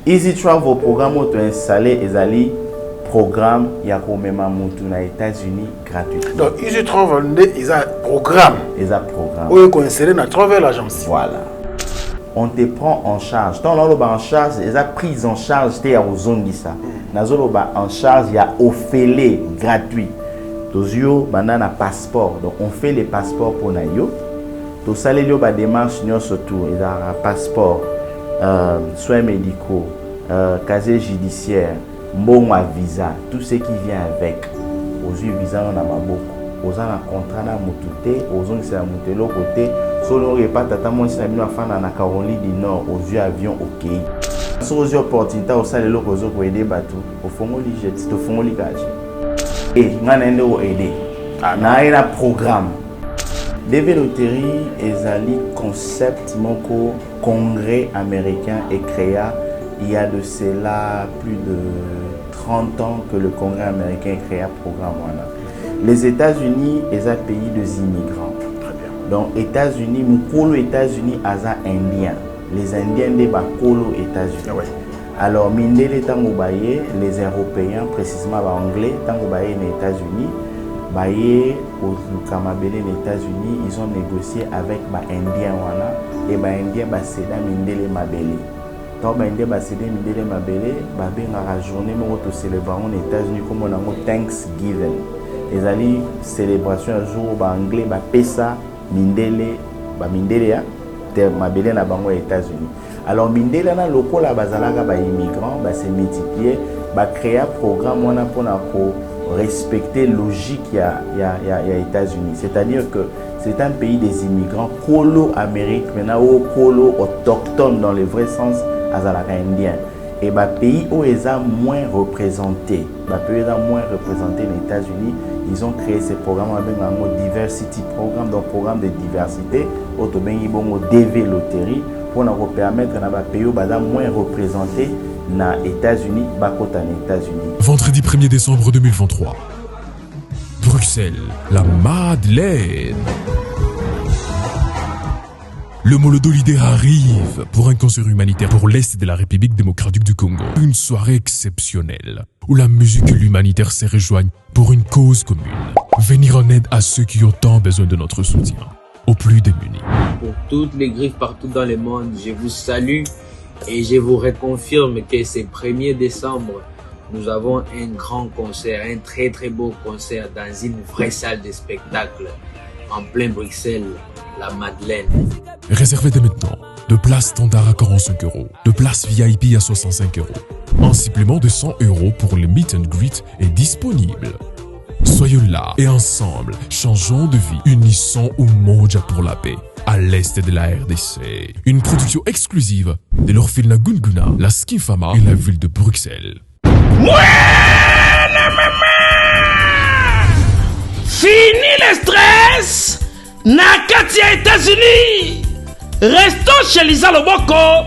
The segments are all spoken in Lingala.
Easy Travel programme auto installé ezali programme ya komema mutu na États-Unis gratuitement. Donc Easy Travel ils a programme. Ils a programme. Ou qu'on insère na travel agence. Voilà. On te prend en charge. Tant là en charge, ils a prise en charge te ya ozongisa. Nazolo ba en charge il y a offert gratuit. Tozio banana passeport. Donc on fait les passeports pour na yo. To salé yo ba démarche nyo surtout, il a un passeport, soins médicaux, casier judiciaire, bon à visa, tout ce qui vient avec. Aux yeux visa on a maboko. Aux un contrat na mutute, aux on c'est la mutelo côté. Solo repas tata moi c'est la mine afana na Caroline du Nord aux yeux avion OK. Sur aux opportunités au salé loko zo ko aider bateau. Au fond li jet, au fond li gage. Et ngana ndo aider. Na ina programme. DV Loterie ezali concept moko congrès américain et créé il y a de cela plus de 30 ans que le congrès américain créé un programme. Les États-Unis est un pays des immigrants. Donc États-Unis, Mukolo États-Unis aza indien. Les Indiens de Bakolo États-Unis. Ouais. Alors mindele tango baye les Européens précisément les Anglais tango baye les États-Unis. Baye au Kamabele les États-Unis, ils ont négocié avec les Indiens wana et les Indiens baseda mindele mabele. Donc les Indiens baseda mindele mabele, babenga la journée moto célébrons aux États-Unis comme on a Thanksgiving. Les ali célébration un jour ba anglais ba pesa mindele ba mindele ya te mabele na bango aux États-Unis. Alors mindele na lokola bazalaka ba immigrants ba se multiplier ba créer un programme wana pona ko respecter logique ya États-Unis. C'est-à-dire que c'est un pays des immigrants colo Amérique maintenant au colo autochtone dans le vrai sens azalaka indien. Et bah pays où ils sont moins représentés, pays moins représentés les États-Unis, ils ont créé ces programmes avec un mot diversity programme, donc programme de diversité, autobéni bon DV Loterie pour nous permettre que pays où moins représentés na États-Unis, bakota na États-Unis. Vendredi 1er décembre 2023. Bruxelles, la Madeleine. Le Molodo Leader arrive pour un concert humanitaire pour l'Est de la République démocratique du Congo. Une soirée exceptionnelle où la musique et l'humanitaire se rejoignent pour une cause commune. Venir en aide à ceux qui ont tant besoin de notre soutien, aux plus démunis. Pour toutes les griffes partout dans le monde, je vous salue et je vous reconfirme que ce 1er décembre, nous avons un grand concert, un très très beau concert dans une vraie salle de spectacle en plein Bruxelles, la Madeleine. Réservez dès maintenant de places standard à 45 €, de places VIP à 65 €. Un supplément de 100 € pour le meet and greet est disponible. Soyons là et ensemble, changeons de vie, unissons Umoja pour la paix à l'est de la RDC. Une production exclusive de l'orphelinat Gunguna, la Skinfama et la ville de Bruxelles. Fini le stress na kati ya États-Unis. Restons chez Lisa Loboko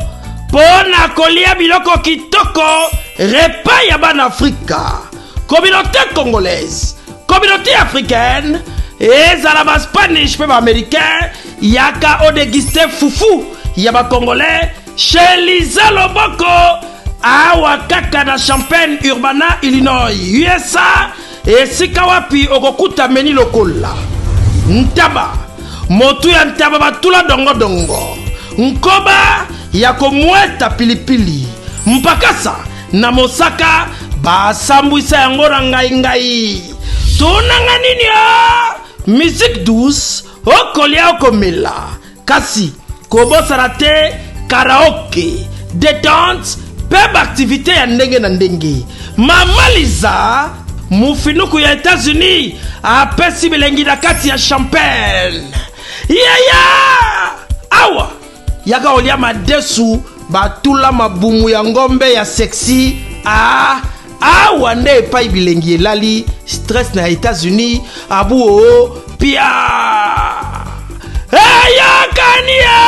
pona kolia biloko kitoko repas ya ban Afrika. Communauté congolaise, communauté africaine, ezala ba Spanish pe ba américain, yaka o déguster foufou ya ba congolais chez Lisa Loboko. Awa kaka na Champaign Urbana, Illinois, USA. Esika wapi okokuta meni lokola ntaba motu ya ntaba batula dongo dongo nkoba ya komweta pilipili mpakasa na mosaka basambwisa yango na ngai tunanga nini musique douce okolia okomela kasi kobosana te karaoke détente peba activité ya ndenge na ndenge Mama Lisa mufinuku ya États-Unis apesi bilengi na kati ya Champagne. Awa yaka olia madesu batula mabumu ya ngombe ya sexy. Awa nde epai bilengi elali stress na États-Unis abu pia kania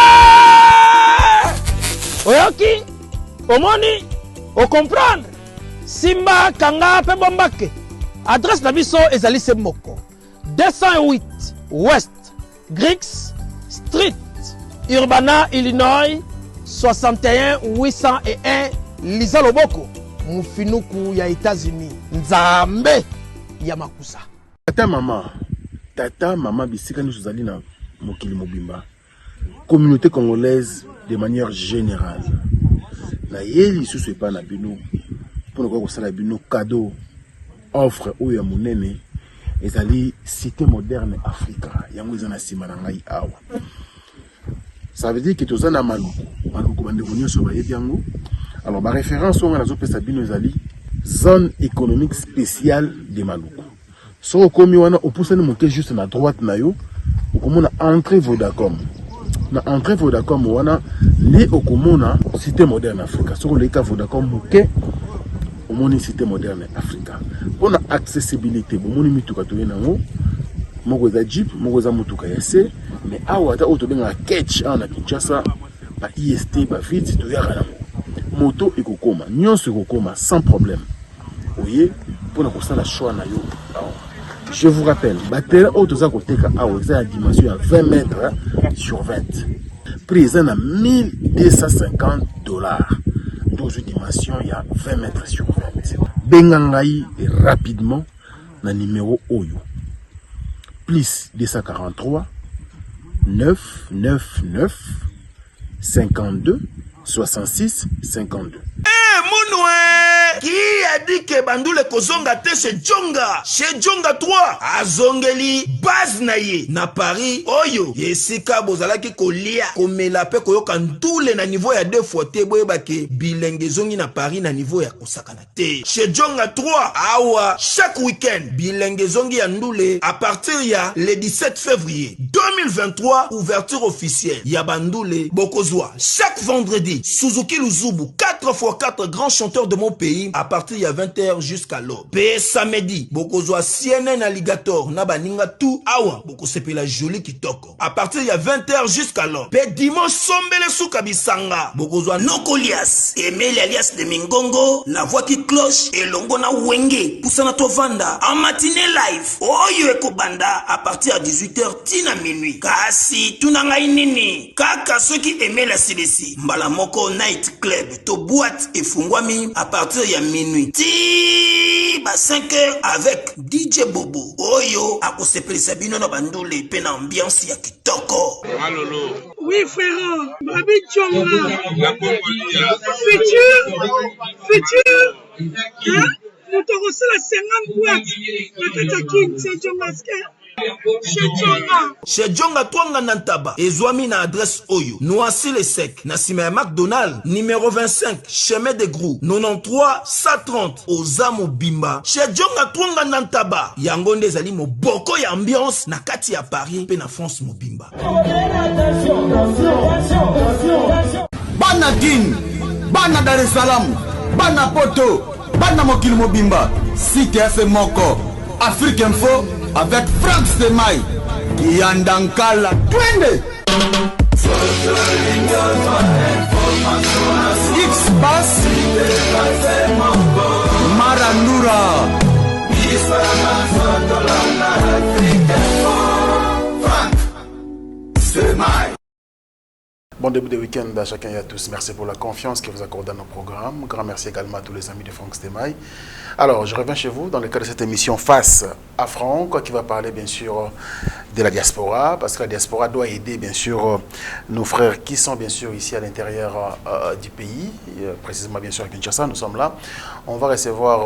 oyoki omoni o comprendre Simba Kanga pe bombake. Adresse na biso ezali se moko 208 West Griggs Street, Urbana, Illinois 61 801 Liza Loboko mufinuku ya États-Unis nzambe ya makusa. Tata mama bisika nous zali na mokili mobimba. Communauté congolaise de manière générale. Na yeli sous pas na bino pour ko sala bino cadeau offre oyo ya monene ezali cité moderne Africa yango ezana sima na ngai awa. Ça veut dire que tous en Maluku bande nyonso ba yebiango. Alors ma référence on a zo pesa bino ezali zone économique spéciale de Maluku. So komi wana opusani moke juste na droite na yo okomona entrée Vodacom. Na entrée Vodacom wana li okomona cité moderne Africa. So le ka Vodacom moke omoni cité moderne Africa. Pour accessibilité bomoni mituka to yenango moko za Jeep moko za mutuka ya se mais awa ta auto benga catch na Kinshasa ba IST ba vite to yaka moto ekokoma nyonso ekokoma sans problème. Oye pour na la choix na yo. Je vous rappelle, batterie auto koteka awa za dimension à 20 mètres sur 20. Prix à $1250. Dans une dimension il y a 20 mètres sur 20. Bengangai rapidement na numéro Oyo. Plus 243 999 52 66 52. Qui a dit que Bandoule Kozonga te chez Djonga 3 azongeli base naye na Paris oyo yesika bozalaki kolia komela pe koyoka ntule na niveau ya 2 fois te boyebake bilenge zongi na Paris na niveau ya kosakana te chez Djonga 3 awa chaque week-end bilenge zongi ya ndule à partir ya le 17 février 2023 ouverture officielle ya Bandoule Bokozwa chaque vendredi Suzuki Luzubu 4x4 grands chanteurs de mon pays à partir de 20h jusqu'à l'aube. Pe samedi, bokozwa CNN Alligator na baninga tout awa boko sepela joli kitoko. À partir de 20h jusqu'à l'aube. Pe dimanche sombele suka bisanga. Bokozwa Nokolias, Emile alias de Mingongo, la voix qui cloche et longo na wenge poussana tovanda en matinée live. Oyo ekobanda à partir de 18h tina minuit. Kasi tunanga inini. Kaka ceux qui aimaient la CDC. Mbala moko night club to boîte et fungwami à partir de minuit. Ti ba 5h avec DJ Bobo. Oyo akosepeli sabino na bandole pe na ambiance ya kitoko. Malolo. Oui frère, Babi Tchonga. Futur. Hein? Nous te reçons la 50 boîtes. La Katakin, c'est Tchonga. Chez Djonga Twanga Nantaba, Ezwami na adresse Oyo, Noisy le Sec, Nassima McDonald, numéro 25, chemin de Grou, 93 130, Ozamo Bimba. Chez Djonga Twanga Nantaba, Yangonde Zali mo boko ya ambiance, na kati ya Paris, pe na France mo Bimba. Bana Guine, Bana Dar es Salaam, Bana Poto, Bana Mokili Mobimba, Cité F Moko, Afrique Info, avec Franck Stemai, Yandankala, Twende. X-Bass, Marandura, Franck Stemai. Bon début de week-end à chacun et à tous. Merci pour la confiance que vous accordez à nos programmes. Grand merci également à tous les amis de Franck Stemai. Alors, je reviens chez vous dans le cadre de cette émission Face à Franck, qui va parler bien sûr de la diaspora, parce que la diaspora doit aider bien sûr nos frères qui sont bien sûr ici à l'intérieur du pays, précisément bien sûr à Kinshasa, nous sommes là. On va recevoir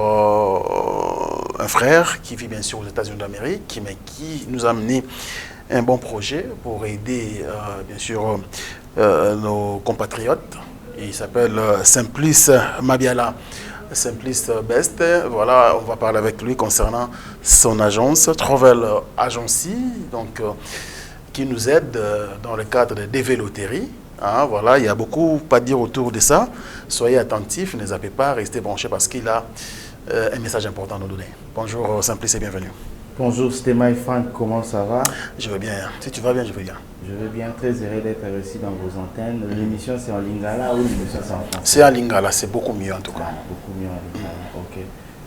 un frère qui vit bien sûr aux États-Unis d'Amérique, mais qui nous a amené un bon projet pour aider bien sûr nos compatriotes. Il s'appelle Simplice Mabiala, Simplice Best. Voilà, on va parler avec lui concernant son agence, Travel Agency, donc qui nous aide dans le cadre de dévéloterie. Hein, voilà, il y a beaucoup à dire autour de ça. Soyez attentifs, ne zappez pas, restez branchés parce qu'il a un message important à nous donner. Bonjour Simplice et bienvenue. Bonjour Stemai Franck, comment ça va? Je vais bien. Si tu vas bien, je vais bien. Je vais bien, très heureux d'être ici dans vos antennes. L'émission c'est en lingala ou l'émission c'est en français? C'est en lingala, c'est beaucoup mieux en tout cas. Beaucoup mieux en lingala, ok.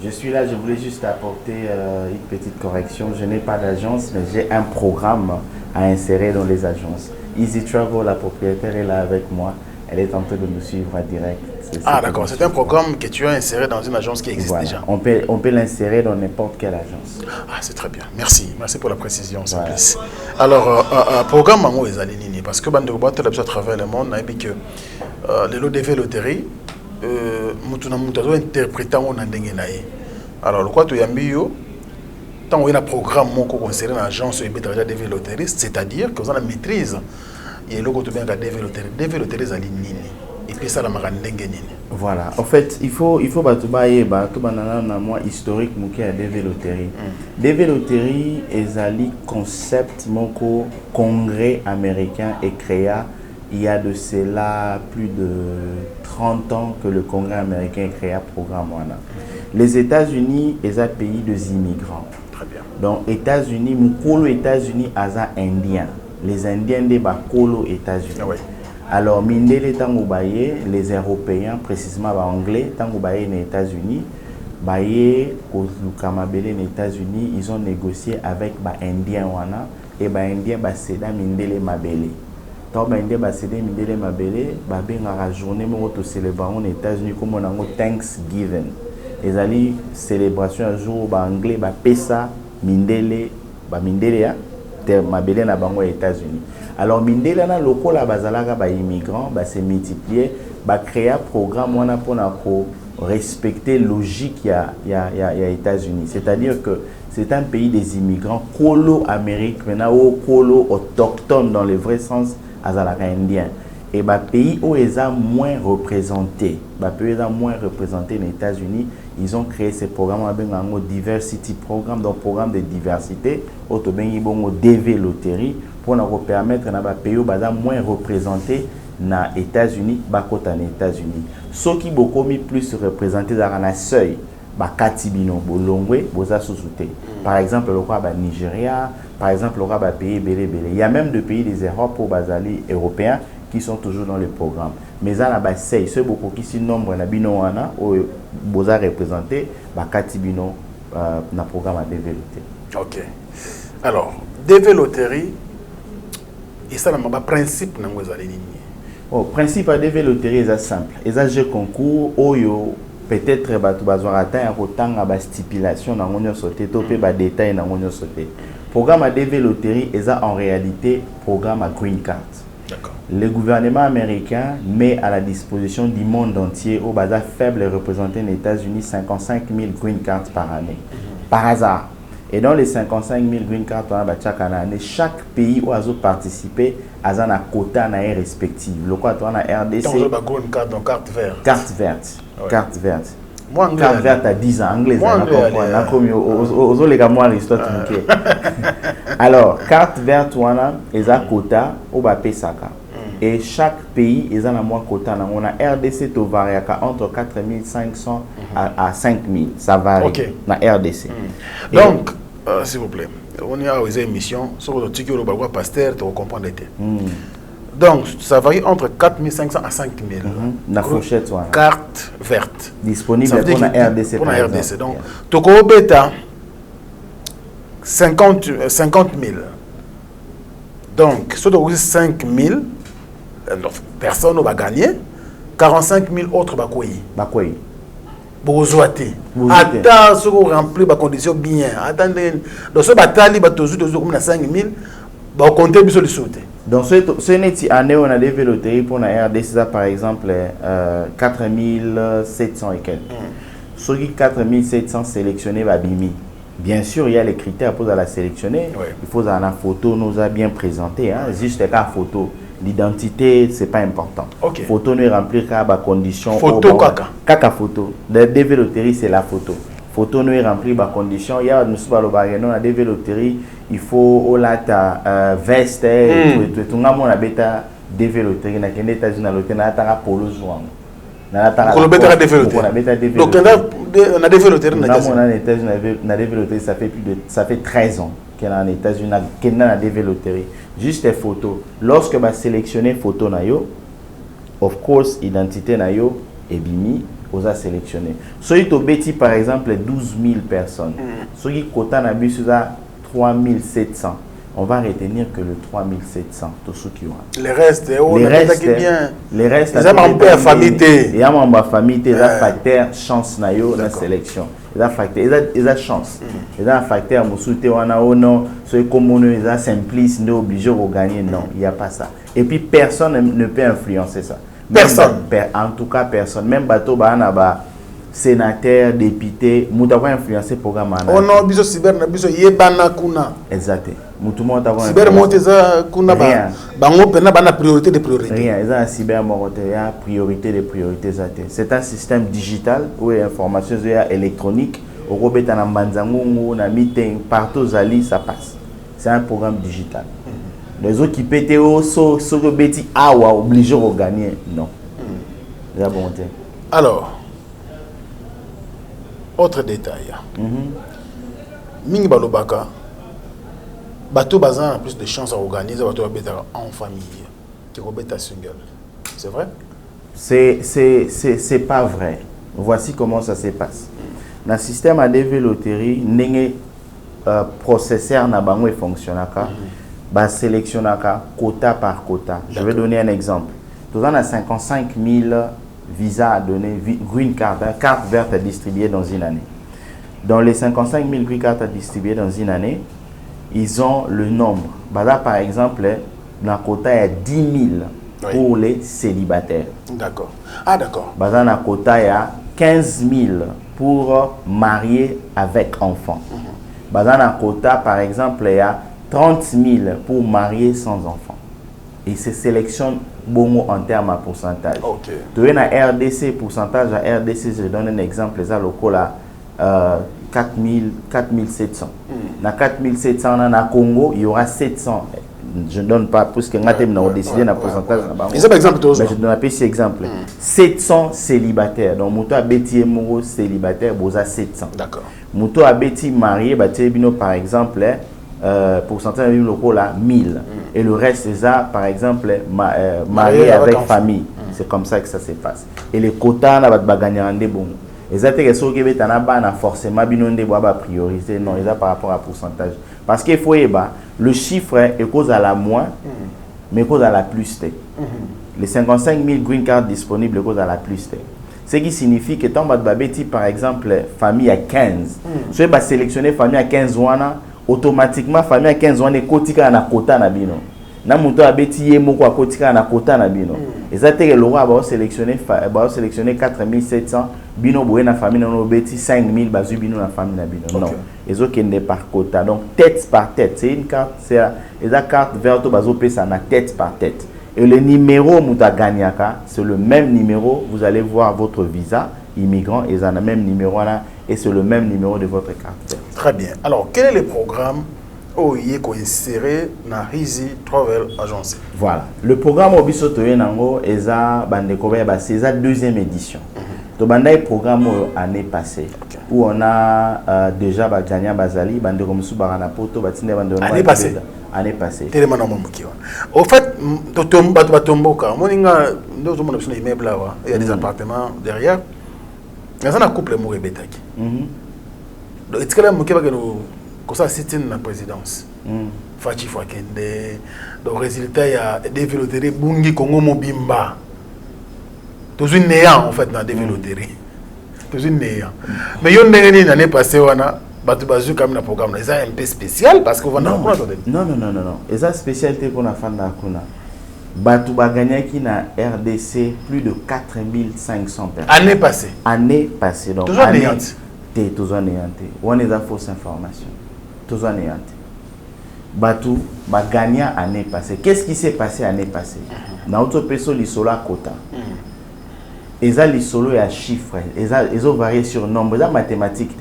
Je suis là, je voulais juste apporter une petite correction. Je n'ai pas d'agence, mais j'ai un programme à insérer dans les agences. Easy Travel, la propriétaire est là avec moi. Elle est en train de nous suivre en direct. Ah d'accord, c'est un programme que tu as inséré dans une agence qui existe déjà. On peut l'insérer dans n'importe quelle agence. Ah, c'est très bien. Merci pour la précision, Simplice. Alors, programme Mango et Zalinini, parce que Bande à travers le monde, on a dit que les lots de loterie, nous interprétant on a alors, le quoi tu as mis tant qu'il y a un programme qui concerne l'agence de loterie, c'est-à-dire que vous avez la maîtrise. Et le côté bien de la loterie Zalinini. Et puis ça la voilà, en fait, il faut batubaye na moi historique muke à DV Loterie. DV Loterie est un concept moko congrès américain est créé il y a de cela plus de 30 ans que le congrès américain a créé un programme. Les États-Unis est un pays de immigrants. Très bien. Donc États-Unis, mukolo États-Unis asa indien. Les Indiens de bakolo États-Unis. Ah ouais. Alors, mindele tango baye, les Européens, précisément anglais, tango baye les États-Unis, baye au Lukamabele les États-Unis, ils ont négocié avec les Indiens wana et les Indiens baseda mindele mabele. Tant les Indiens baseda mindele mabele, babe ngara journée moto célébration aux États-Unis comme on a Thanksgiving. Les ali célébration un jour ba anglais ba pesa mindele ba mindele ya mabele na bango aux États-Unis. Alors, mindele na loko la bazalaga ba immigrants ba se multiplier ba créer un programme wana pour respecter logique ya États-Unis. C'est-à-dire que c'est un pays des immigrants colo Amérique maintenant au colo autochtone dans le vrai sens azalaka indien. Et ba pays où ils sont moins représentés, les États-Unis, ils ont créé ce programme avec un diversity programme, donc programme de diversité, autobengi DV Loterie pour nous permettre na ba pays où moins représentés na États-Unis, bakota na États-Unis. Ceux qui beaucoup plus représentés dans la seuil, bakatibino bolongwe boza sous-souté. Par exemple le roi Nigeria, par exemple le roi pays belé. Il y a même des pays des Europes pour bazali européens qui sont toujours dans le programme. Mais à la base, c'est beaucoup qui sont nombre na bino wana ou boza représenté bakatibino na programme à DV Loterie. OK. Alors, DV Loterie et ça le principe na ngozali nini? Oh, principe à DV Loterie est simple. Les jeux concours oyo peut-être batu bazwa atteint kotanga ba stipulation na ngonyo sauté to pe ba détail na ngonyo sauté. Programme à DV Loterie est en réalité programme à green card. Le gouvernement américain met à la disposition du monde entier au bazar faible représenté aux États-Unis 55 000 green cards par année. Par hasard. Et dans les 55 000 green cards par année, chaque pays où a participé a un quota respectif. Le quota en RDC. Donc carte verte. Carte verte. Ouais. Carte verte. Moi, carte verte à 10 ans. Anglais. Alors, carte verte, ils ont un quota au Pesaka. Et chaque pays, ils ont un quota. On a RDC qui varie entre 4 500 à 5 000. Ça varie dans RDC. Donc, s'il vous plaît, on y a une émission sur le ticket de pasteur, tu comprends. Donc, ça varie entre 4 500 à 5 000. La fourchette, carte verte. Disponible pour la RDC. Pour la RDC. Donc, tu as 50 000. Donc, si tu as 5 000, personne ne va gagner. 45 000 autres vont gagner. Bozoate. Attends, si vous remplissez les conditions bien. Attendez, dans ce bataille, vous avez 5 000, vous comptez sur le sauté. Donc, ce année, on a des véloteries pour la RDC, par exemple, 4 700 et quelques. Ceux qui 4 700 sélectionnés, bien sûr, il y a les critères pour la sélectionner. Oui. Il faut avoir la photo, nous a bien présenté. Hein. Juste la photo. L'identité, ce n'est pas important. Okay. Photo nous remplir la condition. Photo, kaka photo. La dévéloterie, c'est la photo. Photo nous remplir la condition. Il y a la dévéloterie, il faut ta veste. Tout le monde a bêta dévéloterie. Il y a des États-Unis, il y a polo jouant. Donc, on a dévéloterie, ça fait 13 ans qu'il y a en États-Unis, qu'il y a dévéloterie. Juste des photos. Lorsque vous sélectionnez photo nayo, of course, identité nayo est bimi, vous a sélectionné. Ceux qui ont bêti par exemple 12 000 personnes, ceux qui quota na bus 3 700. on va retenir que le 3700 tout ce qui aura. Les restes, les restes, ils ont un peu famille. Il y a un famille, il y a facteur chance na yo la sélection. Il y a facteur, il y a chance. Il y a un facteur musuté wana ono, ceux comme on est simplice, nous obligé de gagner. Non, il n'y a pas ça. Et puis personne ne peut influencer ça. Personne. En tout cas personne. Même bateau ba sénateur, député, mouta va influencer le programme. Oh non, biso cyber na biso yebana kuna. Exact. Moutou monta va cyber monteza kuna ba bango pena bana priorité de priorité. Rien, ils ont cyber monta priorité de priorité zate. C'est un système digital où l'information est électronique, au robeta na mbanzango na meeting partout zali ça passe. C'est un programme digital. Les autres qui pété au so beti awa obligé de gagner non. C'est la bonté. Alors autre détail. Mingi balobaka bateau bazan a plus de chances à organiser bateau en famille que robeta single. C'est vrai? C'est pas vrai. Voici comment ça se passe. Dans le système à développer n'engé processeur na bango et fonctionnaka ba sélectionnaka quota par quota. Je vais donner un exemple. Nous on a 55 000 visas à donner, green card, carte verte à distribuer dans une année. Dans les 55 000 green cards à distribuer dans une année, ils ont le nombre. Là, par exemple, dans le quota, il y a 10 000 pour les célibataires. D'accord. Ah, d'accord. Dans le quota, il y a 15 000 pour marier avec enfants. Dans le quota, par exemple, il y a 30 000 pour marier sans enfants. Et se sélectionne bon en termes de pourcentage. Ok. Tu as un RDC, pourcentage à RDC, je donne un exemple, les locaux là, 4700. Dans 4700, dans le Congo, il y aura 700. Je ne donne pas, puisque nous avons décidé un pourcentage. Mais je donne un petit exemple. 700 célibataires. Donc, Mouto a béti Moro célibataire, vous avez 700. D'accord. Mouto a béti marié, par exemple, pourcentage de locaux là, 1000. Et le reste, c'est ça, par exemple, marié avec famille. C'est comme ça que ça se passe. Et les quotas, on va gagner en bon. Et ça, c'est ce qui est forcément priorité. Non, ils ont par rapport à pourcentage. Parce qu'il faut le chiffre est cause à la moins, mais cause à la plus. Les 55 000 green cards disponibles cause à la plus. Ce qui signifie que tant que par exemple, famille à 15, si tu sélectionner famille à 15 wana, automatiquement famille à 15 wana est kotika na quota na bino. Na muto abeti yemoko akotika na quota na bino. Et ça te lora ba sélectionner 4700 bino boye na famille na obeti 5000 bazu bino na famille na bino. Non. Ils ont qu'une par quota. Donc tête par tête, c'est une carte, c'est la carte verte bazo pesa na tête par tête. Et le numéro muta gagnaka, c'est le même numéro, vous allez voir votre visa immigrant et ça a le même numéro là et c'est le même numéro de votre carte. Très bien. Alors, quel est le programme qui est inséré dans Easy Travel Agency? Voilà. Le programme Obisoto Yenango est la deuxième édition. Donc, on a un programme l'année passée où on a déjà Gagna Bazali, Bande Romsu Baranapoto, Batine Bande Année passée. Année passée. Au fait, il y a des appartements derrière. Il y a un couple qui est donc, est-ce que là, je suis la présidence. Fachi Fakende. Donc, résultat, il y a développé Bungi Congo Mobimba. Tout un néant, en fait, dans développé. Tout un néant. Mais il y a une année passée, on a battu comme un programme. C'est un peu spécial parce que vous non. Et ça, spécialité pour la fin de la Kuna. Batu Baganya qui na RDC plus de 4500 personnes. Année passée. Année passée. Donc, toujours néante. Toujours néante. On est à fausse information. Toujours néante. Batu Baganya année passée. Qu'est-ce qui s'est passé année passée? Dans autre personne, l'isolo à quota. Et ça, l'isolo est à chiffre. Ils ont varié sur nombre. C'est mathématique.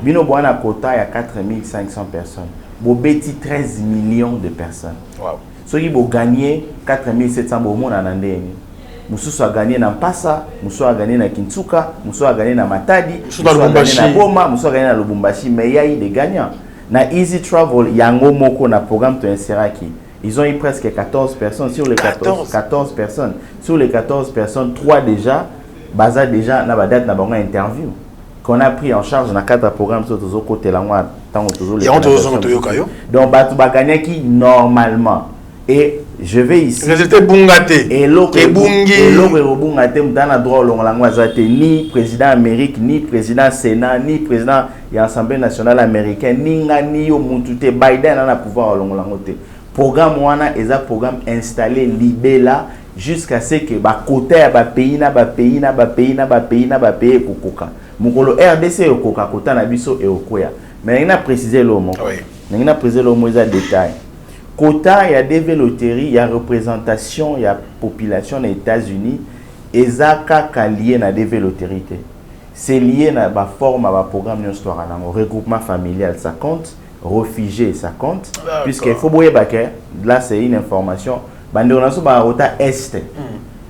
Bino Boana quota, il y a 4500 personnes. Bobeti 13 millions de personnes. Wow. Ceux qui vont gagner 4700 bonbons en année. Mususu a gagné dans Passa, Mususu a gagné dans Kinsuka, Mususu a gagné dans Matadi, Mususu a gagné dans Boma, Mususu a gagné dans Lubumbashi. Mais il y a eu des gagnants. Dans Easy Travel, il y a un moko na programme de Inseraki. Ils ont eu presque 14 personnes sur les 14 personnes. Sur les 14 personnes, 3 déjà, Baza déjà na date na interview. qu'on a pris en charge dans 4 programmes sur tous côté là moi tant autour les donc batu baganya qui normalement et je vais ici résultat bungaté et l'autre bungate mtana droit longa ni président Amérique ni président Sénat ni président de l'Assemblée nationale américaine ni ngani yo mutute Biden a pouvoir longa programme wana est un programme installé libella jusqu'à ce que ba côté ba pays na pays kokoka mukolo RDC kokoka kota na biso e okoya mais na préciser le mot na préciser le mot ça détail quota ya développerie ya représentation ya population des États-Unis ezaka lié na développerie c'est lié na ba forme ba programme de histoire na regroupement familial ça compte réfugiés ça compte puisque il faut boyer baké là c'est une information bande on a ba rota est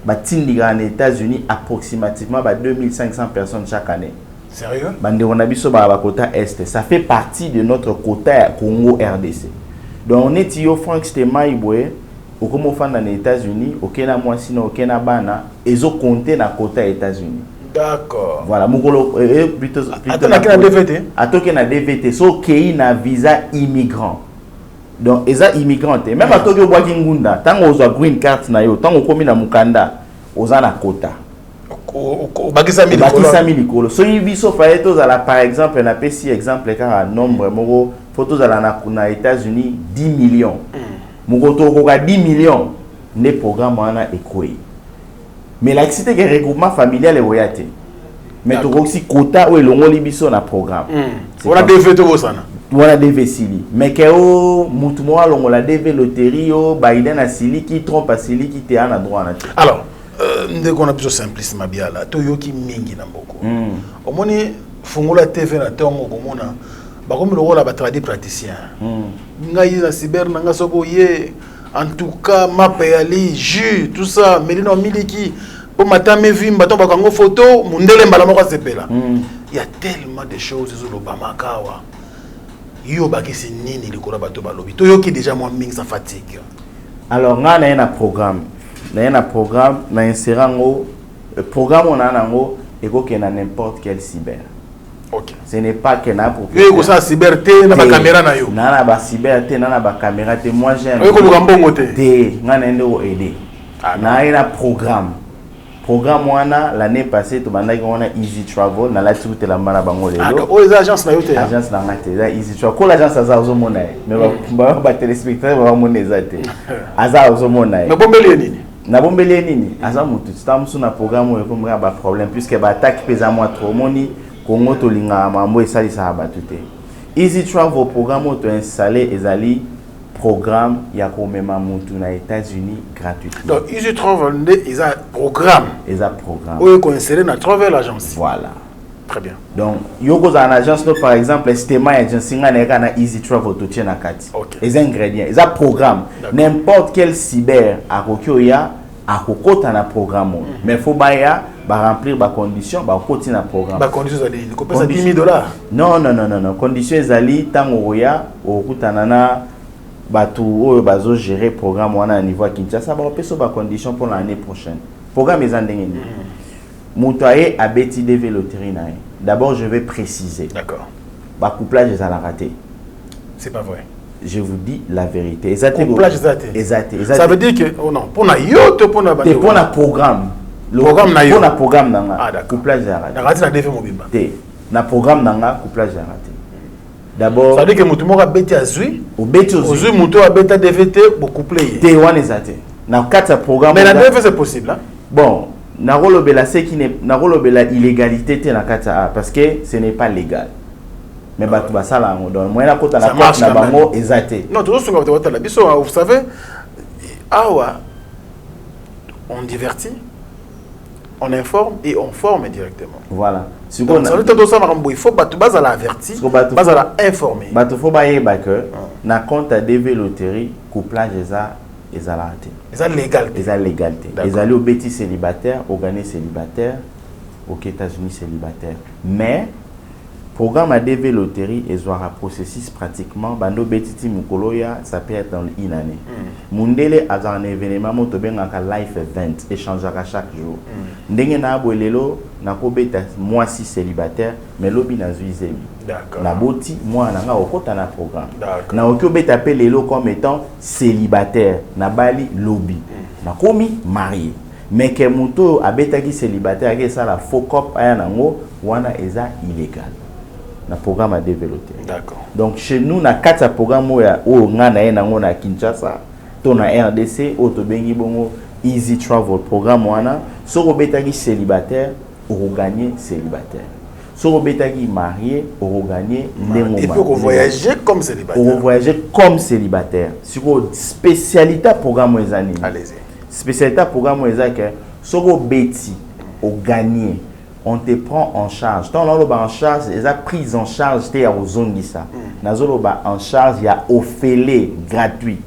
ba tindiga aux États-Unis approximativement 2500 personnes chaque année. Sérieux? Bande on a biso ba quota est, ça fait partie de notre quota Congo RDC. Donc on est yo Frank Stemaibwe au comme fan dans les États-Unis, okena mwasino okena bana ezo compter na quota États-Unis. D'accord. Voilà, mukolo plutôt attends na DVT. Atoke na DVT so kei na visa immigrant. Donc eza immigrant même atoke o bwaki ngunda tango ozo green card na yo tango komi na mukanda oza na quota. Bakisa milikolo. So yibiso faye to za la par exemple na pesi exemple car nombre moko photos à na États-Unis 10 millions. Mukoto koka 10 millions ne programme wana ekoi. Mais la cité que regroupement familial est royauté. Mais to aussi quota ou elongo libiso na programme. On a DV to sana. On a DV sili. Mais que o mutu mo alongo la DV loterie o Biden asili qui trompe asili qui te ana droit na. Alors, ndeko on a besoin simplice mabiala. To yoki mingi na mboko. Omoni fungola TV na tongo komona. Ba comme le rôle ba traduit praticien. Ngai na cyber na ngasoko ye en tout cas mapé ali jus tout ça melino miliki pour matame vimba to bakango photo mundele mbala moko sepela. Il y a tellement de choses sur le bamakawa. Yo bakisi nini likora bato balobi. To yoki déjà moi mingi ça fatigue. Alors nga na un programme. Na un programme na insérango programme on a nango eko ke na n'importe quel cyber. Okay. Ce n'est pas que na pour yo ça cyber té na ba caméra na yo. Na ba cyber té na ba caméra té moi j'ai yo ko mbongo té. Té nga na ndo aider. Na un programme. Programme wana l'année passée to bandaki on a Easy Travel na la tuté la mala bango lelo. Ah o les agences na yo té. Agence na ngate za Easy Travel. Ko l'agence aza ozo mona. Mais ba téléspectateurs ba moneza té. Aza ozo mona. Mais bombeli nini? Na bombeli nini? Aza mutu tutamusu na programme ko mga ba problème puisque ba attaque pesa moi trop moni Congo to linga mambo esali sa batute. Easy Travel programme to installé ezali programme ya komema mutu na États-Unis gratuitement. Donc Easy Travel ils a programme. Ils a programme. Ou ko insérer na travel agence. Voilà. Très bien. Donc yoko za na agence no par exemple Stema agency nga na Easy Travel to tiena kati. Les ingrédients, ils a programme. N'importe quel cyber akokioya akokota na programme. Mais faut baya ba remplir ba condition ba koti na programme. Ba condition zali ko pesa $10,000. Non. Condition zali tango oya okutana na batu oyo bazo gérer programme wana niveau Kinshasa ba peso ba condition pour l'année prochaine. Programme ezandenge ni. Moutaye abeti développerie na. D'abord je vais préciser. D'accord. Ba couplage ezala raté. C'est pas vrai. Je vous dis la vérité. Exactement. Couplage exact. Ça veut dire que oh non, pour na yoto pour na pour na programme. Le programme na yo. Pour na programme nanga. Ah d'accord. Couplage ezala raté. Na raté na DV mobimba. Té. Na programme nanga couplage ezala raté. D'abord, ça veut dire que mutu moko beti azui. Au beti azui mutu abeta DVT beaucoup couplé. Té wana ezate. Na quatre programme. Mais la DV c'est possible hein. Bon, na rolobela c'est qui n'est na rolobela illégalité té na kata parce que ce n'est pas légal. Mais batu basala ngo donc moi na kota na porte na bango ezate. Non, tout sunga bata la biso vous savez awa on divertit, on informe et on forme directement. Voilà. Il faut batu bazala averti, bazala informé. Batu faut baye ba que na compte DV loterie couplage ezala raté. Eza légalité. Ils allaient au bêtis célibataire, au Ghana célibataire, aux États-Unis célibataire. Mais Programme à DV Loterie et un processus pratiquement bando betiti mukoloya ça peut être dans une année. Mundele a un événement motobenga ka life event échange à chaque jour. Ndenge na bolelo na ko beta moi si célibataire mais lobi na zuizemi. D'accord. Na boti moi na nga okota na programme. Na okyo beta pe lelo comme étant célibataire na bali lobi. Na komi marié. Mais que muto abetaki célibataire ke ça la faux cop aya nango wana eza illégal. Na programme à développer. D'accord. Donc chez nous na 4 programme où ngana ena ngona Kinshasa, to na RDC, au to bengi bongo Easy Travel programme wana, so robetaki célibataire, ou gagner célibataire. So robetaki marié, ou gagner ndengo. Et puis on voyager comme célibataire. On voyager comme célibataire. Sur spécialité programme ezani. Allez-y. Spécialité programme ezaki, so robeti ou gagner. On te prend en charge. Tant là, en charge, ils ont prise en charge, tu es aux zones ça. En charge, il y a offert gratuit.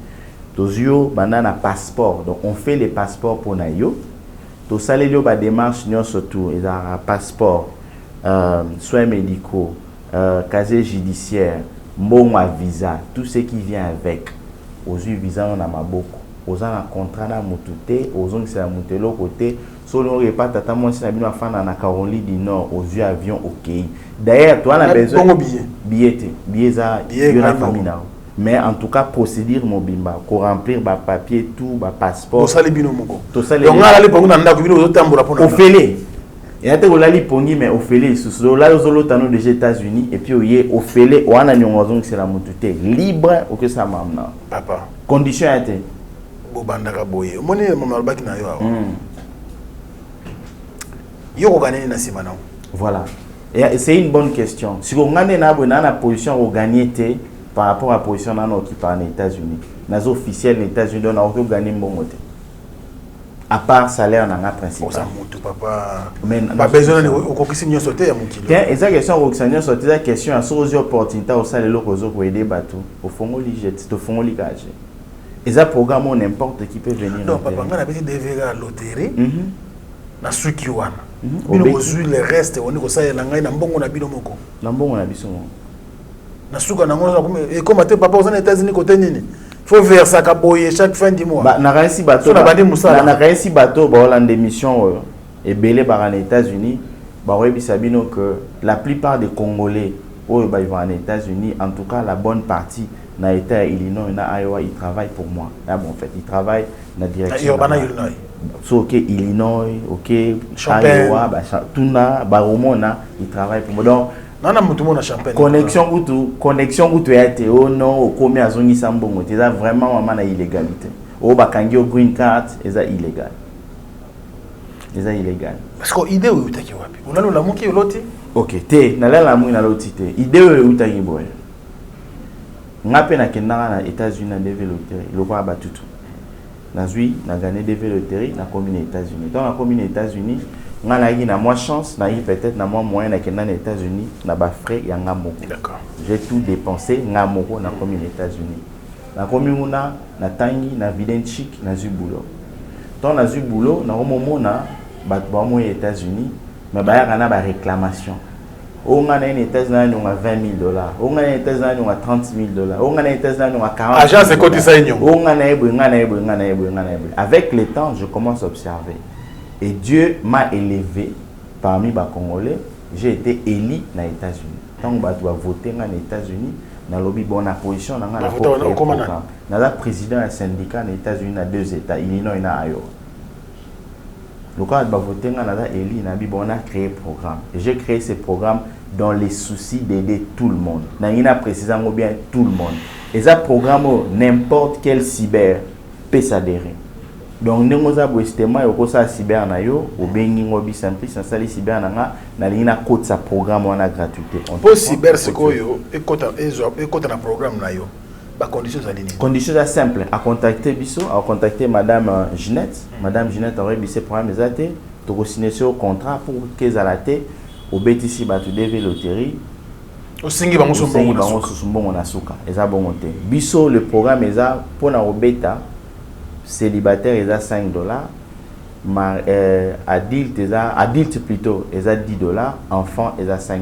Tozio, maintenant, un passeport. Donc, on fait les passeports pour Nayo. Tout ça, les démarches, surtout, ils ont un passeport, soins médicaux, casier judiciaire, bon visa, tout ce qui vient avec. Aux visa, on a beaucoup. Aux un contrat, on a mouté, aux zones, c'est à mouté l'autre côté. Solo repas tata moi si na bino afana na Caroline du Nord aux yeux avion OK. D'ailleurs toi on a besoin billet za la famille na. Mais en tout cas procédure mobimba ko remplir ba papier tout ba passeport. To sali bino moko. To sali. Donc ngala le pongo na ndako bino zo tambola pona. Ofele. Et ate olali pongi mais ofele sous là zolo tano des États-Unis et puis oye ofele wana nyongo c'est la mutute libre ou que ça mamna. Papa. Condition ate. Bo bandaka boye. Moni mama albaki na yo. Voilà. Et c'est une bonne question. Si vous avez une position où gagner par rapport à la position qui parle aux États-Unis, les officiels des États-Unis ont gagné bon côté. À part salaire dans la principale. Mais pas besoin de continuer à sauter à mon kilo. Et ça question continuer à sauter la question à source opportunité au salaire local pour aider bateau au fond au jet au fond au ligage. Et ça programme n'importe qui peut venir. Non papa on a petit devoir à loterie. Na suki wana. Bino kozui le reste on ko salela ngai na mbongo na bino moko. Na mbongo na biso. Na suka na ngona et comme te papa aux États-Unis côté nini. Faut verser ka boye chaque fin du mois. Ba na raisi bateau. Na raisi bateau ba Hollande émission et belé ba aux États-Unis, ba webisa bino que la plupart des Congolais ils vont aux États-Unis, en tout cas la bonne partie na État Illinois na Iowa, ils travaillent pour moi. Là bon en fait, ils travaillent dans la direction. Illinois. So, ok, Illinois, ok, Iowa, Tuna, Baromona, ils travaillent pour moi. Donc, connexion où tu es, oh non, au commis à Zoni Sambongo, c'est vraiment une illégalité. Au Bakangi, au green card, c'est illégal. C'est illégal. Parce que l'idée où tu es, on a la mouki ou l'autre. Ok, t'es, n'a la mouki ou l'autre. Idée où tu es, boy. On a peine à Kenara, aux États-Unis, à développer, le roi a battu tout. Nazui na gagné des loteries na commune aux États-Unis. Dans la commune aux États-Unis, on a eu moins chance, on a eu peut-être moins moyen na kena aux États-Unis, na ba frais ya ngamoko. D'accord. J'ai tout dépensé ngamoko na commune aux États-Unis. Na commune na tangi na videnchik na zubulo. Tant na zubulo na moment na ba aux États-Unis, mais ba ya na ba réclamation. On a un États-Unis on a $20,000. On a un États-Unis on a $30,000. On a un États-Unis on a $40,000. Agent c'est côté ça on a avec le temps, je commence à observer. Et Dieu m'a élevé parmi les Congolais. J'ai été élu dans les États-Unis. Tant que tu vas voter dans les États-Unis, dans lobby bonne position dans la programme. Dans la président du syndicat des États-Unis dans 2 États, Illinois et Iowa. Le cas de voter dans la élu, on a créé un programme. Et j'ai créé ce programme dans les soucis d'aider tout le monde. Il y a précisément bien tout le monde. Et ce programme, n'importe quel cyber peut s'adhérer. Donc, nous avons estimé que ça cyber na yo, ou bien nous avons simple, ça sali cyber na na code sa programme on a gratuité. Pour cyber c'est quoi yo? Et quand un programme na yo, bah conditions à l'ini. Conditions simples. À contacter biso, à contacter Madame Ginette. Madame Ginette aurait bissé programme exacté. Tu vas signer sur contrat pour qu'ils alaté au BTC batu DV loterie. Au singi bango sumbongo na suka. Eza bongo te. Biso le programme eza pour na obeta célibataire eza $5. Adulte plutôt eza $10. Enfant eza $5.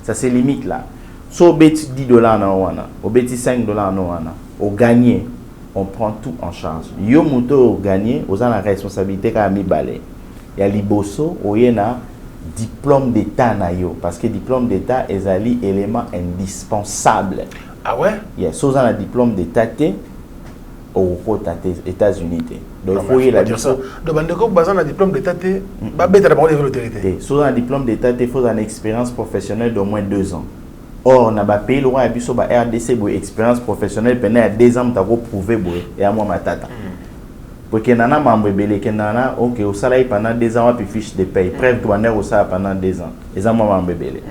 Ça se limite là. So beti $10 na wana, au beti $5 na wana, au gagné, on prend tout en charge. Yo muto au gagné, aux la responsabilité ka mi balé. Ya liboso au yena diplôme d'état na yo parce que diplôme d'état est un élément indispensable. Ah ouais? Yes, so un diplôme d'état au côté des États-Unis. Donc il faut y aller. Donc bandeko bazan un diplôme d'état ba beta la parole de l'autorité. So un diplôme d'état il faut une expérience professionnelle d'au moins 2 ans. Or on a ba pays le roi biso ba RDC bo expérience professionnelle pendant 2 ans t'as prouver bo et à moi matata. Parce que nana membre belé que nana OK au salaire pendant 2 ans puis fiche de paye preuve que on ça pendant 2 ans. Les amants membre belé.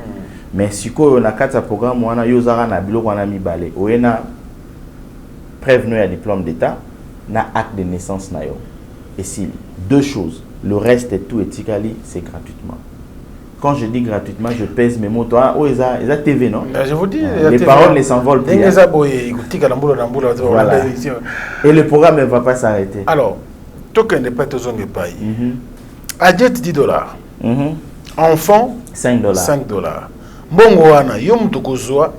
Mais si ko on a 4 programme on a yo zara na bilo on a mi balé. O ena preuve no ya diplôme d'état na acte de naissance na yo. Et si 2 choses, le reste est tout éthiquement c'est gratuitement. Quand je dis gratuitement, je pèse mes mots. Toi, oh, ils ont TV, non? Je vous dis, les paroles ne s'envolent plus. Voilà. Et le programme ne va pas s'arrêter. Alors, token n'est pas toujours un pays. Adjet $10. Enfant, $5. Bon, wana, yom tokozwa,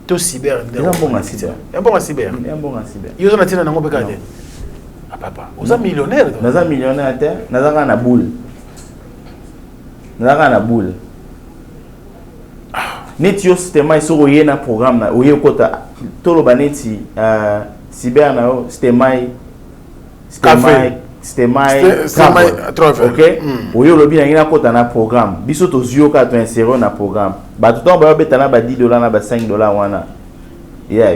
to cyber. Il y a un bon à cyber. Il y a un bon à cyber. Il y a un bon à cyber. Il y a un tina nango bekade. Ah papa, vous êtes millionnaire. Nous sommes millionnaires à terre. Nous avons une boule. Nous avons une boule. Neti yo système ils sont oyé na programme na oyé kota tolo baneti cyber na yo système OK oyé lobi na ngina kota na programme biso to zio ka to insérer na programme ba tout temps ba betana ba $10 na ba $5 wana ya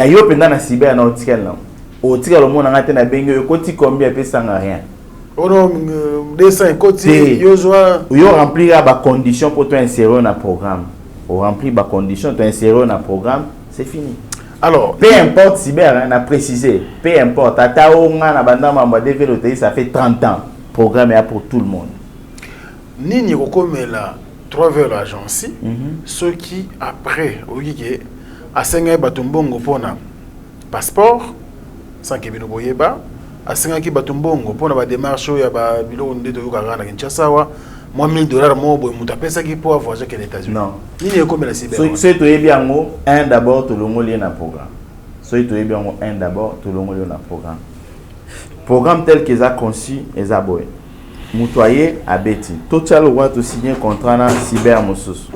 yo penda na cyber na otikel na otikel lo mona ngate na bengi yo koti combien pesa nga rien. On dessin côté yo remplir ba condition pour toi insérer un programme. On remplit ba condition toi insérer un programme, c'est fini. Alors, peu importe cyber on a précisé, peu importe ata o nga na banda mamba développer ça fait 30 ans. Programme est pour tout le monde. Nini kokomela 3 vers l'agence ceux qui après oyike asenga batumbongo pona passeport sans que bino boyeba asengaki batumbongo pona ba démarche ya ba biloko ndeto yo kanga na Kinshasa wa moi $1000 mo boy muta pesa ki pour voyager aux États-Unis. Non. Nini comme la cyber. So to ebiango un d'abord to longo lié na programme. So to ebiango un d'abord to longo lié na programme. Programme tel qu'ils a conçu les aboy. Mutoyer abeti. To tchalo wa to signer contrat na cyber mosusu.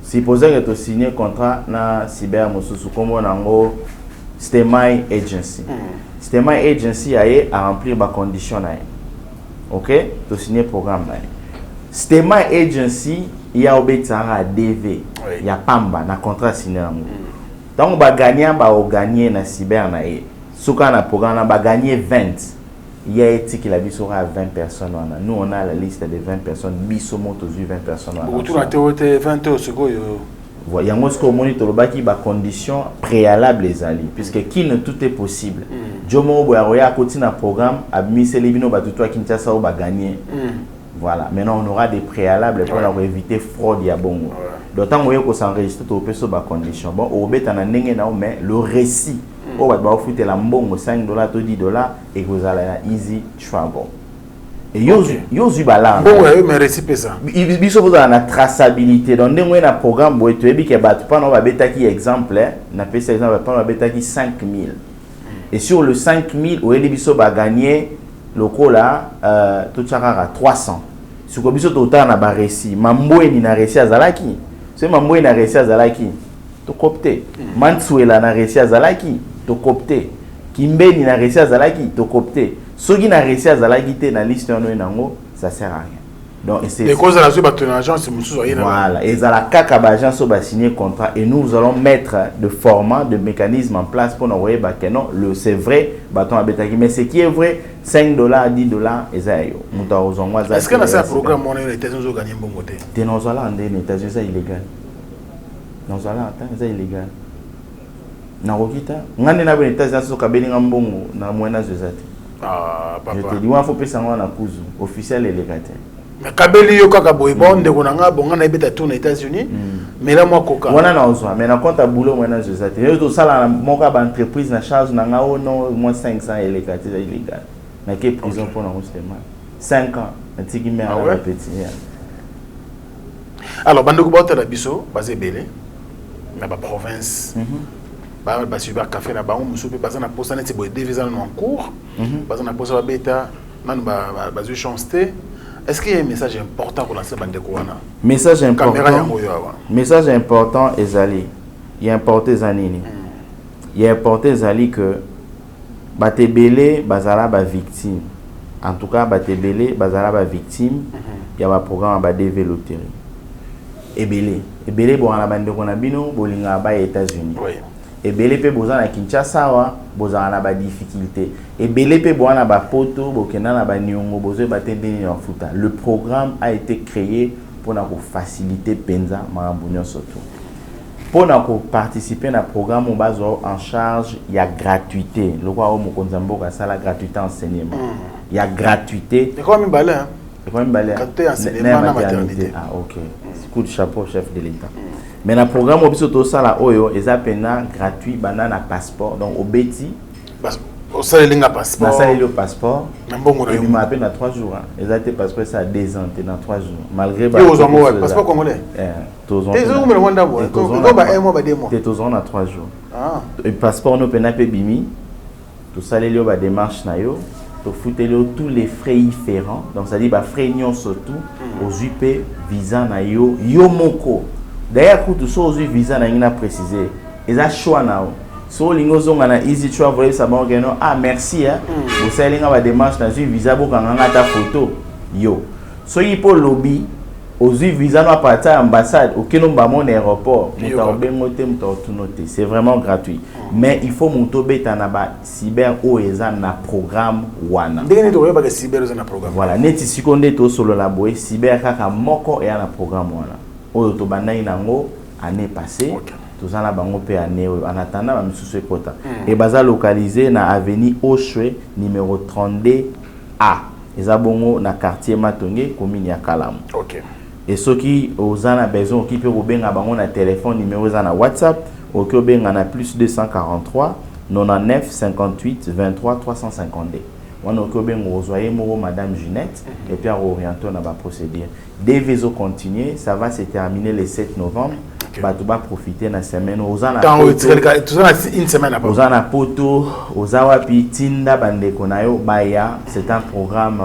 Supposé que to signer contrat na cyber mosusu comme on ngo Stemai Agency. Stemai Agency a remplir ma condition là. OK? To signer programme là. Stemai Agency il y a obetara DV. Il y a pamba na contrat signé là. Donc ba gagnant gagner na cyber na e. Souka na programme ba gagner 20. Il y a éthique la biso à 20 personnes. Nous on a la liste de 20 personnes. Biso monte 20 personnes. Autour la théorie 20 heures ce go il y a un moniteur qui a conditions préalables les alliés puisque qui ne tout est possible. Jomo boya à côté d'un programme a mis les bino ba tout toi Kinshasa va gagner. Voilà, maintenant on aura des préalables pour éviter fraude ya bongo. D'autant que s'enregistre au peso ba condition. Bon, au bet en ndenge na mais le récit au ba ba foutre la mbongo $5 to $10 et vous allez easy travel. Et yo zubala bon mais récit ça biso vous na traçabilité donc ndenge na programme bo to ebi ke bat pa no ba betaki exemple na pesa exemple pa no ba betaki 5000 et sur le 5000 o eli biso ba gagner lokola to tchakara 300 sur ko biso to ta na ba récit mambo ni na récit azalaki c'est mambo na récit azalaki to copter Mansuela na récit azalaki to copter Kimbeni na récit azalaki to copter ceux qui n'ont réussi à la na liste ça sert à rien. Donc c'est les causes de la zone agence voilà, et ça la kaka agence va signer contrat et nous allons mettre de format de mécanisme en place pour nous envoyer que non le c'est vrai bâton à bétaki mais ce qui est vrai $5 $10 et ça yo est-ce que dans un programme on est États-Unis ont gagné bon côté de nos allons en États-Unis c'est illégal nous allons attendre c'est illégal na rokita ngane na ben États-Unis so kabeli ngambongo na moyena zezate. Ah, papa. Je te dis, il faut que ça soit officiel et légal. Mais Kabeli Yoka Boybon, de Gonanga, bon, on a été aux États-Unis, mais là, moi, Coca. On a besoin, mais quand tu as boulot, moi, je sais. Tout ça, mon cas d'entreprise, na charge, na non, moins 500 et légal, c'est illégal. Mais quelle prison pour nous, c'est mal. 5 ans, un petit qui met à petit. Alors, Bandeko Bauta la Bisso, basé Belé, dans la province, bah super café là-bas, on se peut passer dans la poste, on est deux ans en cours, passer dans la poste, bêta, non, bah chanceté. Est-ce qu'il y a un message important pour lancer Bandeko Wana? Message important, Ezali. Il y a importé Zanini. Il y a importé Ezali que Batebele, Bazala, ba victime. En tout cas, Batebele, Bazala, ba victime. Il y a un programme à DV Loterie. Ebele, bon, à la Bandeko Nabino, Bolinga, ba États-Unis. Ebele, pe, Bozan, à Kinshasa, Bozan, à ba difficulté. Ebele, pe, Boan, à ba poto, Bokena, à ba Nyongo, Bozo, Batendeni, en Fouta. Le programme a été créé pour faciliter Penza, Marambunion, surtout. Pour participer à un programme, on base en charge, il y a gratuité. Le roi Omokonzambo, ça la gratuité enseignement. Il y a gratuité. C'est quoi un balai? C'est quoi un balai? Gratuité enseignement en maternité. Ah, ok. Coup de chapeau, chef de l'État. Mais dans le programme, on peut ça là, ils appellent gratuit, banana passeport. Donc, au Betty. Au salaire, il y a passeport. Ça, il y a passeport. Et il m'a appelé dans 3 jours. Ils ont été passeport, ça a 2 ans, dans 3 jours. Malgré. Et aux hommes, passeport congolais. Tous ans. Et ils ont le monde d'avoir. Tous ans dans 3 jours. Le passeport, nous avons bimi. Tout ça, il y a des démarches. Tout foutre tous les frais différents. Donc, ça dit, frais surtout. Aux UP, visa, yo moko. D'ailleurs, tout ça, aux visa, il a précisé. Ils ont choix. So lingo zonga na easy travel ça bon geno ah merci hein vous savez linga ba démarche na visa bo kanga ta photo yo so yi po lobby ozu visa no partir ambassade au keno ba mon aéroport muta bengote muta tunote c'est vraiment gratuit mais il faut monto beta na ba cyber oeza na programme wana ndenge to ba cyber oeza na programme voilà neti sikonde to solo la boy cyber kaka moko ya na programme wana oyo to bandai nango année passée tous en bango pe année en attendant ba misusu ekota et baza localisé na avenue Oshwe numéro 32A ezabongo na quartier Matonge commune ya Kalamu. OK. Et ceux qui ozana besoin qui peut obenga bango na téléphone numéro za na WhatsApp OK obenga na plus 243 99 58 23 352. On a rejoint Madame Ginette et puis orienté na ba procédure. Des vaisseaux continuer, ça va se terminer le 7 novembre. Bah tu vas profiter de la semaine aux ana une semaine après aux ana poto aux awapi tinda bande konayo baya c'est un programme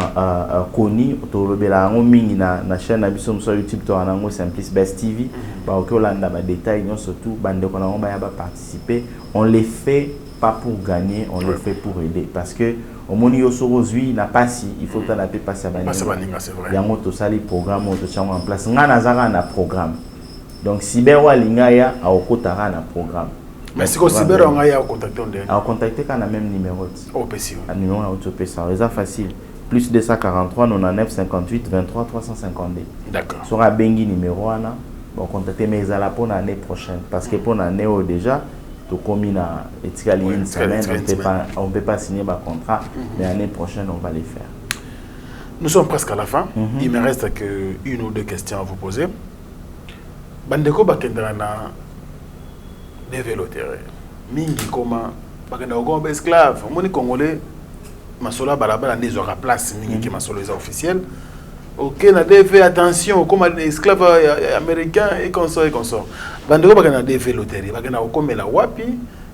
connu tolobela ngo mingi na chaîne na biso sur YouTube to anango Simplice Best TV ba okolanda ba détails non surtout bande konayo baya ba participer on les fait pas pour gagner on les fait pour aider parce que au moni yo sorozui na pasi il faut ta la passer ba c'est vrai yango to sali programme to chango en place ngana zanga na programme. Donc cyber wa lingaya a okotara na programme. Mais si ko cyber ngaya contacter on a contacter kana même numéro. OPC. Un numéro à OPC, c'est facile. Plus 243 99 58 23 352. D'accord. Sera bengi numéro ana. Bon contacter mais à la pour l'année prochaine parce que pour l'année déjà to commune à etikali une semaine on peut pas signer un contrat mais l'année prochaine on va les faire. Nous sommes presque à la fin. Il me reste que une ou deux questions à vous poser. Bandeko bakendana na développer mingi koma bakenda ogo esclave moni congolais masola balabala ndezo ra place mingi ki masolo les officiels OK na deve attention comme esclave américain et consort bandeko bakenda développer bakenda okomela wapi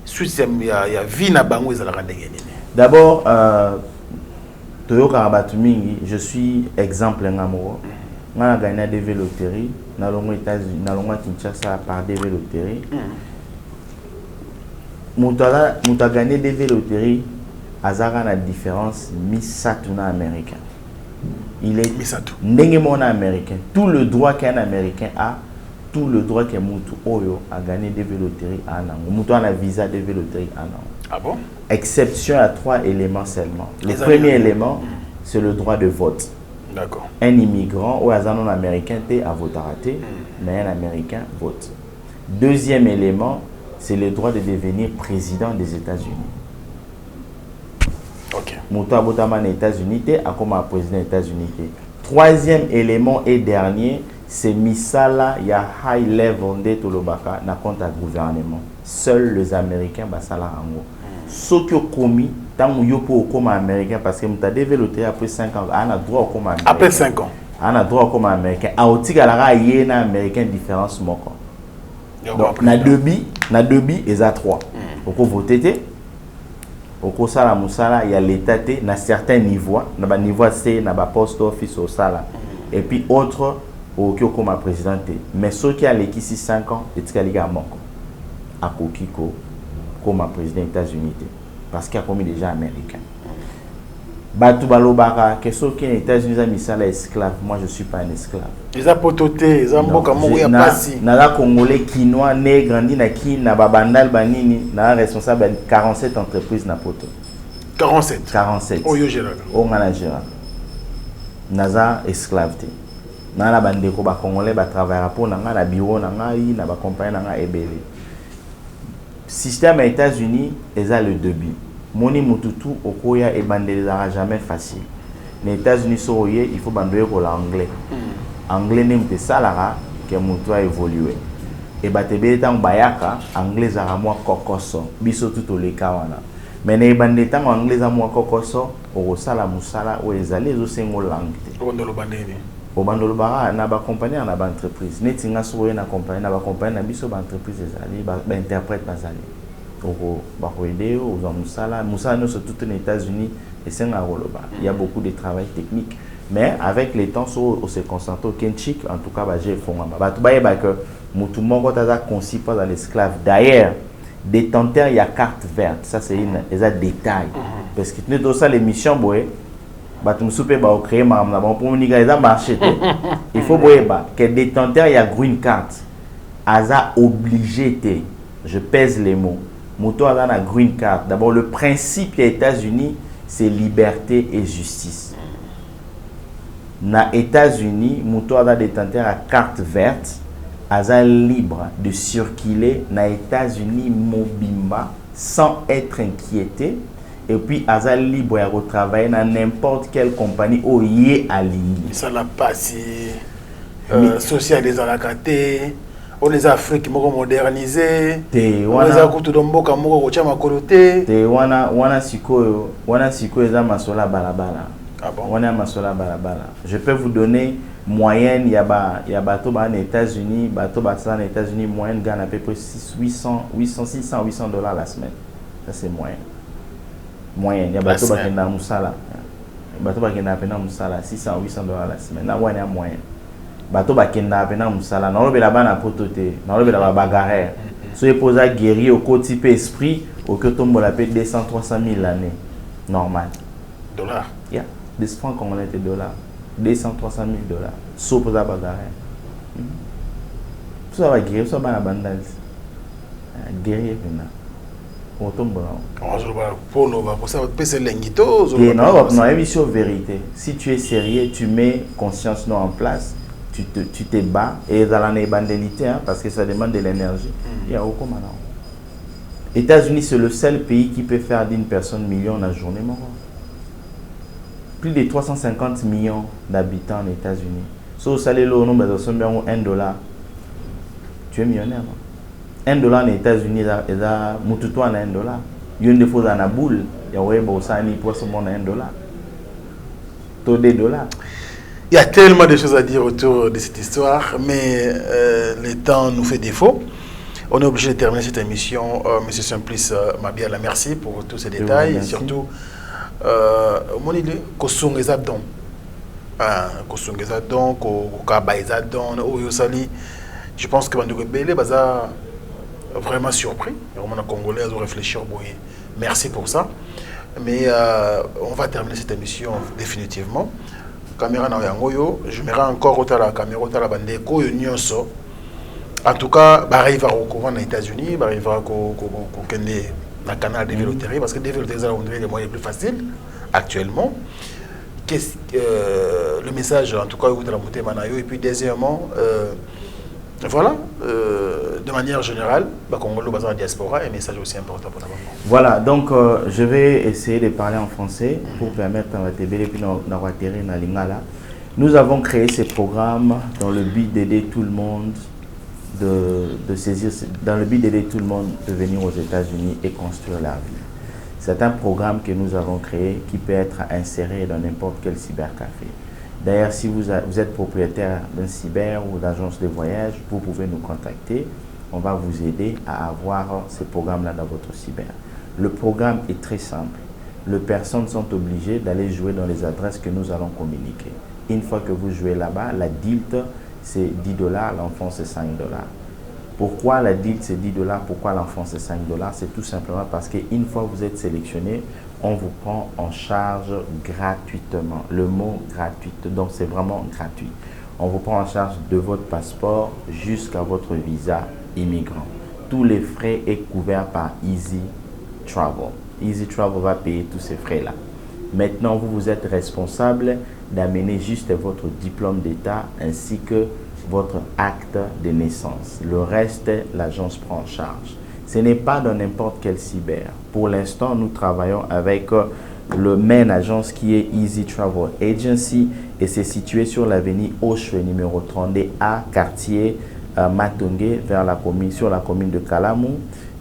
suite ya vie na bango ezala ndenge nini. D'abord toyoka batu mingi je suis exemple ngamo ngana gagné DV Loterie na longo États-Unis na longo Kinshasa par DV Loterie muta gagné DV Loterie azara na différence misatu na américain il est misatu ndenge mona américain tout le droit qu'un américain a tout le droit que mutu oyo a gagné DV Loterie a nango mutu a visa DV Loterie a nango. Ah bon? Exception à 3 éléments seulement. Le premier élément c'est le droit de vote. D'accord. Un immigrant ou un américain a voté raté, mais un américain vote. Deuxième élément, c'est le droit de devenir président des États-Unis. Ok. Mouta Botaman États-Unis, a comme président des États-Unis. Troisième élément et dernier, c'est Misala, il y a high level de Tolobaka, na compte à gouvernement. Seuls les Américains, basala ango. Ce qui est commis, tant que vous êtes américain, parce que vous avez développé après 5 ans, on a droit au commun. Après 5 ans. On a droit comme américain. A aussi galara yé na américain différence moko. Donc na deux bi et à 3. Oko voter oko sala musala il y a l'état na certains niveaux, na ba niveau C na ba post office au sala. Et puis autre au comme président. Mais ceux qui a l'équipe 5 ans et tikaliga moko. A kokiko comme président des États-Unis parce qu'il y a commis déjà américain. Batu balobaka que ceux qui sont aux États-Unis ont mis ça esclave. Moi je suis pas un esclave. Ils ont pototé, ils ont beaucoup de passi. Nala congolais quinois né grandi na ki na babandal banini na responsable de 47 entreprises na poto. 47. Oyo Gérard. O manager. Naza esclave. Na la bande ko ba congolais ba travailler pour na na bureau na ngai na ba compagnie na ebele. Système aux États-Unis est le début. Moni mututu okoya et bandelizara jamais facile. Les États-Unis il faut bandoyer pour l'anglais. Anglais n'est pas salara que mutu a évolué. Et batebe tang bayaka anglais zara moi kokoso biso tout le kawana. Mais les bandé tang anglais a moi kokoso au sala musala ou les allées au singo langue. Au bandolo bara na ba compagnie na ba entreprise netinga soye na compagnie na ba compagnie na biso ba entreprise ezali ba interprète bazali oko ba ko aider aux musala nous surtout aux États-Unis et c'est un roloba il y a beaucoup de travail technique mais avec les temps on se concentre au Kenchik en tout cas ba j'ai fongama ba to ba yeba que mutu moko taza conçu pas dans l'esclave d'ailleurs détenteur il y a carte verte ça c'est une détail parce que tu dans ça l'émission boy créer marché. Il faut que détenteur il y a green card. Aza obligé je pèse les mots. Moto a la green card. D'abord le principe des États-Unis c'est liberté et justice. Na États-Unis, moto a détenteur à carte verte. Aza libre de circuler na États-Unis mobimba sans être inquiété. Et puis Azal libre à retravailler dans n'importe quelle compagnie où il est aligné. Ça l'a passé social des alakaté, on les Afrique modernisé, on les a coutu domboka moko kocha makoroté. Te wana sikoyo eza masola balabala. Ah bon? Wana masola balabala. Je peux vous donner moyenne il y a bateau aux États-Unis, bateau aux États-Unis moyenne gagne à peu près 600 $800 la semaine. Ça c'est moyen. Moyen il y a bateau bakenda musala bateau bakenda pena musala 600 $800 la semaine na wana moyen bateau bakenda pena musala na lobela bana pototé na lobela ba bagarre so eposa guerrier au côté peu esprit au que tombe la paix 200 300 000 l'année normal dollars yeah des francs congolais de dollars 200 300 000 $, so posa bagarre ça va guerrier ça bana bandal guerrier pena. Non, émission vérité. Si tu es sérieux, tu mets conscience en place, tu te bats et dans la bandélité, parce que ça demande de l'énergie. Il y a aucun malin. États-Unis, c'est le seul pays qui peut faire d'une personne million la journée. Plus de 350 millions d'habitants aux États-Unis. Si vous allez au nombre de $1, tu es millionnaire. $1 aux États-Unis, il y a $1. Il y a une fois dans la boule, il y a $1. Taux de dollars. Il y a tellement de choses à dire autour de cette histoire, mais le temps nous fait défaut. On est obligé de terminer cette émission. Monsieur Simplice Mabiala, merci pour tous ces détails. Et surtout, mon idée, Kosungezadon. Kosungezadon, Kokabaizadon, Oyosali. Je pense que Bandou Rebelle, vraiment surpris. Les Congolais ont réfléchi. Merci pour ça. Mais on va terminer cette émission définitivement. Caméra na yangoyo, je me rends encore au la caméra au la bande ko nyonso. En tout cas, arrive au courant aux États-Unis, arrive au na canal de Véloterie parce que des Véloteries ont les moyens plus faciles actuellement. Qu'est-ce le message en tout cas vous de la montée manayo et puis deuxièmement voilà, de manière générale, Congolo Bazar Diaspora, un message aussi important pour la banque. Voilà, donc je vais essayer de parler en français pour permettre à la TV et puis à Lingala. Nous avons créé ce programme dans le but d'aider tout le monde de saisir, dans le but d'aider tout le monde de venir aux États-Unis et construire leur vie. C'est un programme que nous avons créé qui peut être inséré dans n'importe quel cybercafé. D'ailleurs, si vous êtes propriétaire d'un cyber ou d'agence de voyage, vous pouvez nous contacter. On va vous aider à avoir ces programmes-là dans votre cyber. Le programme est très simple. Les personnes sont obligées d'aller jouer dans les adresses que nous allons communiquer. Une fois que vous jouez là-bas, la DILT, c'est $10, l'enfant, c'est $5. Pourquoi la DILT, c'est $10? Pourquoi l'enfant, c'est $5? C'est tout simplement parce qu'une fois que vous êtes sélectionné, on vous prend en charge gratuitement. Le mot gratuit, donc c'est vraiment gratuit. On vous prend en charge de votre passeport jusqu'à votre visa immigrant. Tous les frais sont couverts par Easy Travel. Easy Travel va payer tous ces frais-là. Maintenant, vous êtes responsable d'amener juste votre diplôme d'État ainsi que votre acte de naissance. Le reste, l'agence prend en charge. Ce n'est pas dans n'importe quel cyber. Pour l'instant, nous travaillons avec le main agence qui est Easy Travel Agency et c'est situé sur l'avenue Oshwe numéro 32A, quartier Matongé, sur la commune de Kalamou.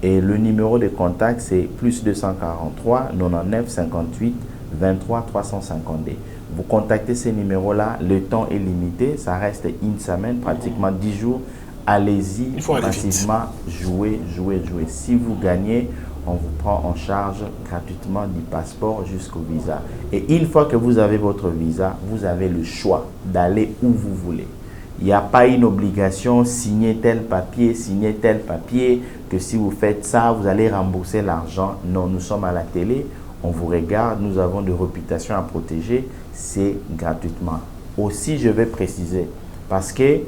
Et le numéro de contact, c'est +243 99 58 23 352. Vous contactez ces numéros-là, le temps est limité, ça reste une semaine, pratiquement 10 jours. Allez-y, massivement, jouez. Si vous gagnez, on vous prend en charge gratuitement du passeport jusqu'au visa. Et une fois que vous avez votre visa, vous avez le choix d'aller où vous voulez. Il n'y a pas une obligation, signer tel papier, que si vous faites ça, vous allez rembourser l'argent. Non, nous sommes à la télé, on vous regarde, nous avons des réputations à protéger, c'est gratuitement. Aussi, je vais préciser, parce que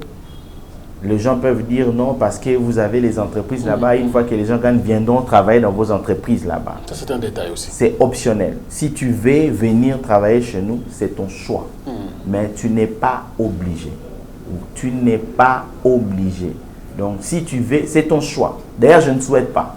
les gens peuvent dire non, parce que vous avez les entreprises là-bas, une fois que les gens gagnent, viendront travailler dans vos entreprises là-bas. Ça, c'est un détail aussi. C'est optionnel. Si tu veux venir travailler chez nous, c'est ton choix. Mais tu n'es pas obligé. Tu n'es pas obligé. Donc, si tu veux, c'est ton choix. D'ailleurs, je ne souhaite pas.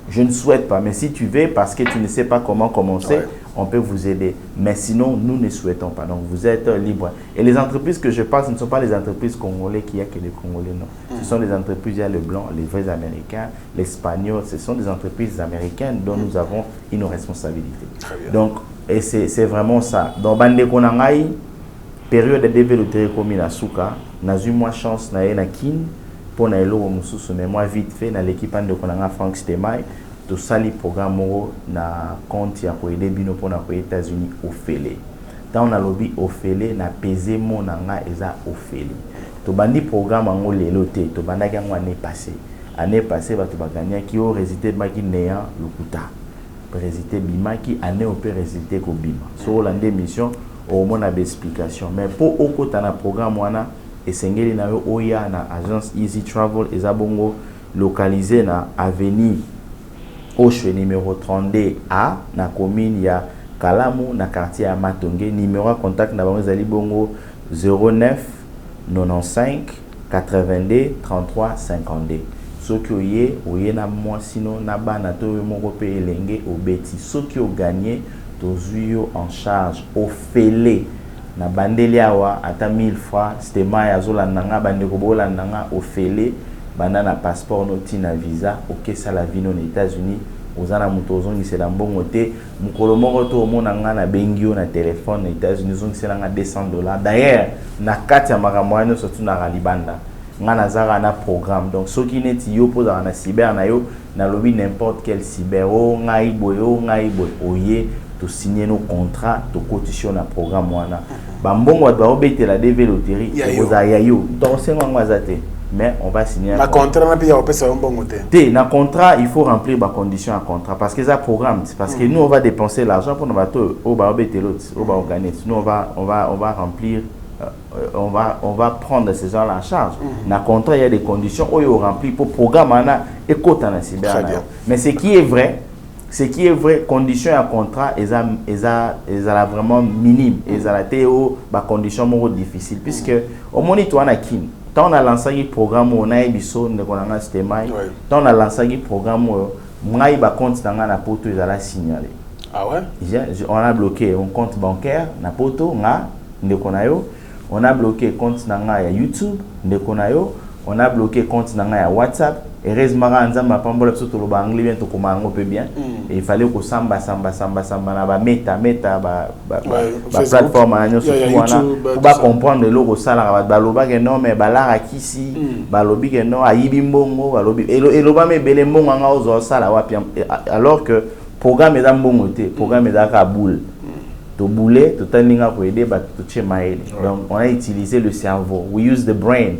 Je ne souhaite pas. Mais si tu veux, parce que tu ne sais pas comment commencer, on peut vous aider. Mais sinon, nous ne souhaitons pas. Donc, vous êtes libre. Et les entreprises que je parle, ce ne sont pas les entreprises congolaises qu'il y a que les Congolais, non. Ce sont les entreprises, il y a les Blancs, les vrais Américains, les Espagnols. Ce sont des entreprises américaines dont nous avons une responsabilité. Donc, et c'est vraiment ça. Dans Bande Konangai, période de développement comme na Souka, n'a eu moins chance na kin pour na elo mususu mais moi vite fait na l'équipe de Konanga Frank Stemai to sali programme na compte ya ko aider bino pour na ko États-Unis ofele. Dans na lobby ofele na peser mon nga eza ofele. To bandi programme ngo lelo te to bandaki ngo année passée ba to ba gagner qui au résultat maki néant lokuta. Résultat bimaki année au peut résultat ko bima. So la mission au moins des explications mais pour au côté na programme wana et sengeli na yo oya na agence Easy Travel ezabongo localisé na avenue Oshwe numéro 32A na commune ya Kalamu na quartier ya Matongé. Numéro contact na bango ezali bongo 09 95 82 33 52. Soki oye na moi sino na bana to moko pe elenge obeti soki o gagner tozuyo en charge au fele na bandeli awa ata 1000 fois stema ya zola nanga bandeko bola nanga au fele banda na passeport noti na visa ok sala vino na États-Unis ozana muto ozongisela mbongo te mukolo moko to omona nga na bengio na téléphone na États-Unis ozongisela nga $200. D'ailleurs na kati ya makambo wana surtout na libanda nga nazara na programme donc soki neti yo poza na cyber na yo na lobby n'importe quel cyber o ngai boy oye to signer nos contrats to cotiser na programme wana bambongo ba obetela DV loterie oza yayo donc c'est ngwa zate mais on va signer un contrat na pia opesa mbongo te na contrat il faut remplir ba conditions à contrat parce que ça programme c'est parce que nous on va dépenser l'argent pour nos bateaux au ba obetelo au ba organiser nous on va remplir on va prendre ces gens là en charge. Na contrat il y a des conditions où il remplit pour programme ana et quota na cyber. Mais ce qui est vrai, condition à contrat est vraiment minime. Et ça a été ba condition moins difficile puisque au monitor na kin. Tant on a lancé un programme on a biso ne konanga système. Tant on a lancé un programme moi ba compte dans na poto ils allaient signaler. Ah ouais? On a bloqué un compte bancaire na poto nga ndekonayo. On a bloqué compte nanga ya YouTube ndekonayo. On a bloqué compte nanga ya WhatsApp heureusement nzamba pambola biso to loba anglais bien to koma ngo peu bien et il fallait ko samba na ba meta ba plateforme anyo surtout wana pour ba comprendre le ko sala ba loba que non mais ba la kisi ba lobi que non ayibi mbongo ba lobi et loba me bele mbongo nga ozo sala wapi alors que programme est mbongo te programme est ka boule to boule to taninga ko aider ba to chemaele donc on a utilisé le cerveau, we use the brain.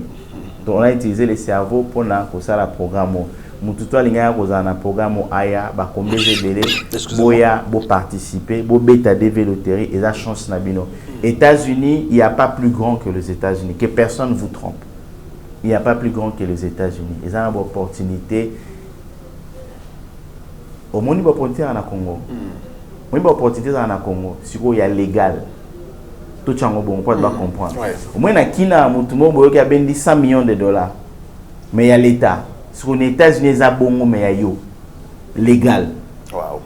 Donc on a utilisé le cerveau pour na ko sala programme mututo alinga ko za na programme aya ba kombeze belé boya bo participer bo beta développer et la chance na bino. États-Unis, il y a pas plus grand que les États-Unis, que personne vous trompe. Il y a pas plus grand que les États-Unis. Ils ont une opportunité au monde une opportunité en Congo. Une opportunité en Congo, si il y a légal. Tout le monde doit comprendre. Au moins, il y a qui a 100 millions de dollars. Mais il y a l'État. Sur les États-Unis, il y a bon, mais il y a légal. Wow.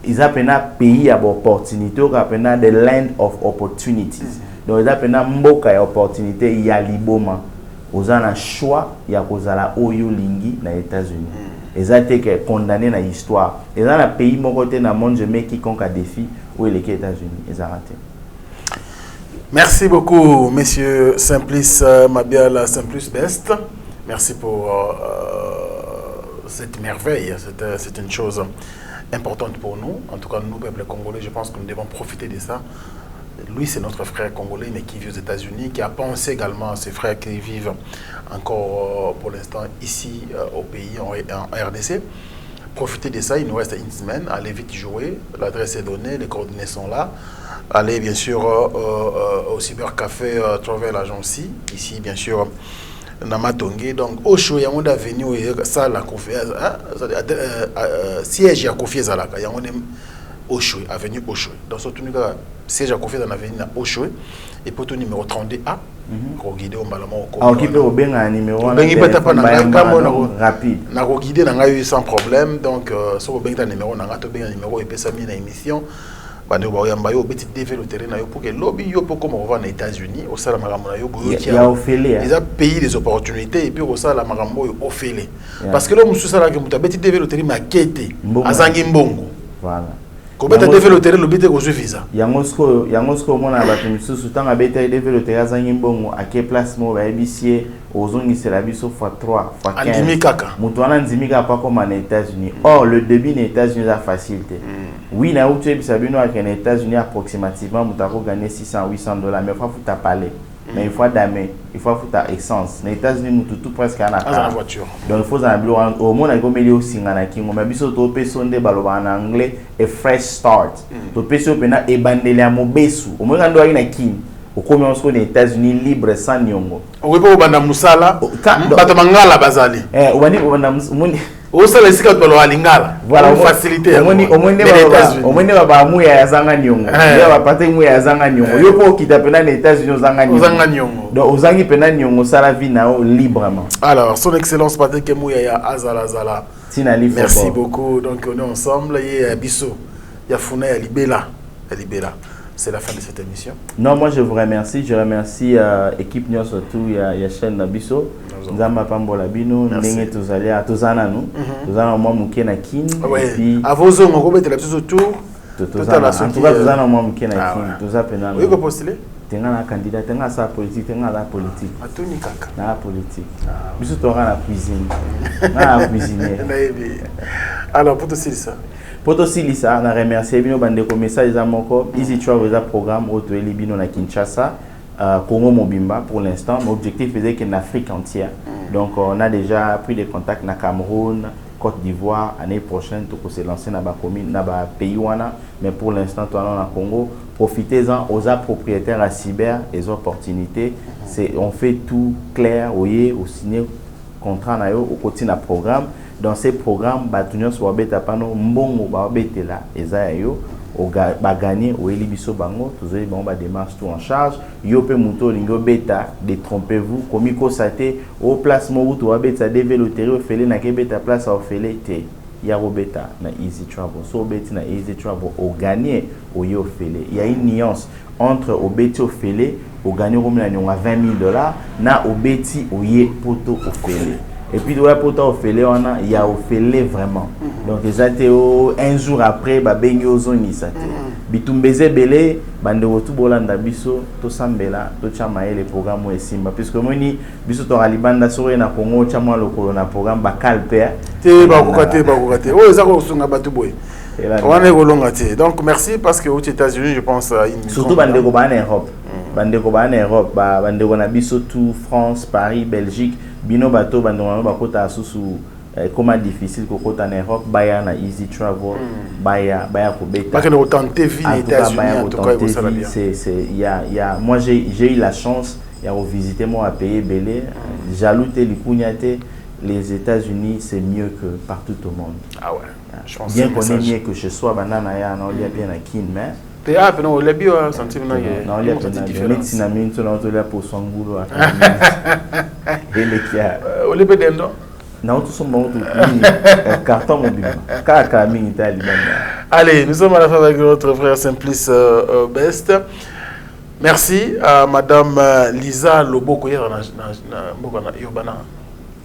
Ils ont un pays à opportunité, ils ont the land of opportunities. Donc, ils ont une opportunité, il y a l'iboma. Ils ont un choix, il y a Oyo Lingi dans les États-Unis. Ils ont été condamnés dans l'histoire. Ils ont un pays dans le monde, je mets quiconque a défi, où il est les États-Unis. Ils ont raté. Merci beaucoup, Monsieur Simplice Mabiala, Simplice Best. Merci pour cette merveille. C'est une chose importante pour nous. En tout cas, nous, peuple congolais, je pense que nous devons profiter de ça. Lui, c'est notre frère congolais, mais qui vit aux États-Unis, qui a pensé également à ses frères qui vivent encore pour l'instant ici au pays, en RDC. Profitez de ça, il nous reste une semaine. Allez vite jouer. L'adresse est donnée, les coordonnées sont là. Allez bien sûr au cybercafé Travel Agency, ici bien sûr Namatongue. Donc au show, il y a un avenue ça la confiance, siège à confiance à la il y a un au show, avenue au show. Donc surtout siège à confiance dans l'avenue au show et pour ton numéro 32A. Ko guider au malaman ko. Ah, occupé au benga numéro 1. Bengi pata pa na rapide. Na ko guider na ngayo sans problème. Donc so benga numéro na ngato benga numéro et pesa mi na émission. Bande ba yamba yo beti développer na yo pour que lobby yo pour comme on va aux États-Unis au sala makambo na yo boyo qui a ofélé. Ils ont payé des opportunités et puis au sala makambo yo ofélé. Parce que l'homme sous sala que muta beti développer makete azangi mbongo. Voilà. Comment tu développer le but de visa? Yangosko mona ba tumususu tanga beta développer azangi mbongo à quel place mo ba ebisier ozongi c'est la biso x3 x15. Andimi kaka. Mutu wana nzimika pas comme aux États-Unis. Or le débit aux États-Unis a facilité. Oui, na utu ebisabino aux États-Unis approximativement mutako gagner 600 800 $, mais il faut ta parler. Mais il faut damer, il faut ta essence. Les États-Unis tout presque à la voiture. Donc il faut un au monde il faut mettre au singana kingo mais biso to personne de baloba en anglais a fresh start. To peso pena e bandele a mobesu. Au moins ndo ina kin. Au commence aux États-Unis libre sans nyongo. Owe po banda musala. Bato mangala bazali. Obani muni au sala esika to lo alingala. Voilà, facilité. Au moins baba muya ya zanga nyongo. Ya ba pate muya ya zanga nyongo. Yo po kita pena les États-Unis zanga nyongo. Donc ozangi pena nyongo sala vie na librement. Alors, son excellence Patrick Mouya ya azala zala. Merci beaucoup. Donc on est ensemble et biso ya funa ya libela. C'est la fin de cette émission. Non, moi je vous remercie. Je remercie l'équipe Nyon surtout ya chaîne Nabiso. Nzamba pambola bino ndenge tozalia tozana nous. Tozana moi muke na kin et puis à vos hommes on la biso autour. En tout cas tozana moi muke na kin. Toza pena. Oui, vous postulez? Tenga na candidat, tenga sa politique, tenga la politique. Atoni kaka. Na politique. Biso tora na cuisine. Na cuisiner. Alors pour aussi ça. Pour aussi Lisa, on a remercié bino bande ko message za moko Easy Travel za programme auto elibino na Kinshasa, Congo Mobimba pour l'instant. Mon objectif faisait qu'en Afrique entière. Donc on a déjà pris des contacts na Cameroun, Côte d'Ivoire, année prochaine tout pour se lancer dans ba commune dans ba pays wana, mais pour l'instant toi on a Congo. Profitez-en aux propriétaires à cyber les opportunités. C'est on fait tout clair, voyez, au signer contrat na yo au côté na programme. Dans ces programmes, batunion soit bête à pano mbongo ba bête là eza yo o ba gagner au elibiso bango toujours bon ba démarche tout en charge yo pe muto lingo beta détrompez-vous comme ko saté au placement où to bête ça développer au fele na ke beta place au fele té ya robeta na Easy Travel so bête na Easy Travel au gagner au yo fele il y a une nuance entre au bête au fele au gagner comme la $20,000 na au bête au yé poto au fele. Et puis ouais pour toi Ophélie on a il y a Ophélie vraiment. Donc les atéo un jour après ba bengi ozoni ça. Bitumbeze belé bande rotu bolanda biso to sambela to chama les programmes esimba puisque moni biso to alibanda sore na Congo chama lokolo na programme bakalpe. Te ba kokate. Oh ça ko sunga batu boy. On est golonga te. Donc merci parce que aux États-Unis je pense surtout bande ko ba en Europe. Bande ko ba en Europe bande ko na biso tout France, Paris, Belgique. Bino bato bandonga bakota susu comment difficile kokota en Europe baya na easy travel baya ko beta parce que autant de vie les États-Unis en tout cas c'est il y a moi j'ai eu la chance il y a visiter moi à payer belé jaloux te likunyate les États-Unis c'est mieux que partout au monde. Ah ouais je pense bien qu'on est mieux que chez soi banana ya na olia bien na kin mais te ah non le bio sentir na non il y a médecine amine to na to la pour son boulot et les kia au lieu d'endo non tout son bon carton mobile kaka mingi tali banda. Allez nous sommes à la fin avec notre frère Simplice Best. Merci à madame Lisa Loboko hier na Urbana.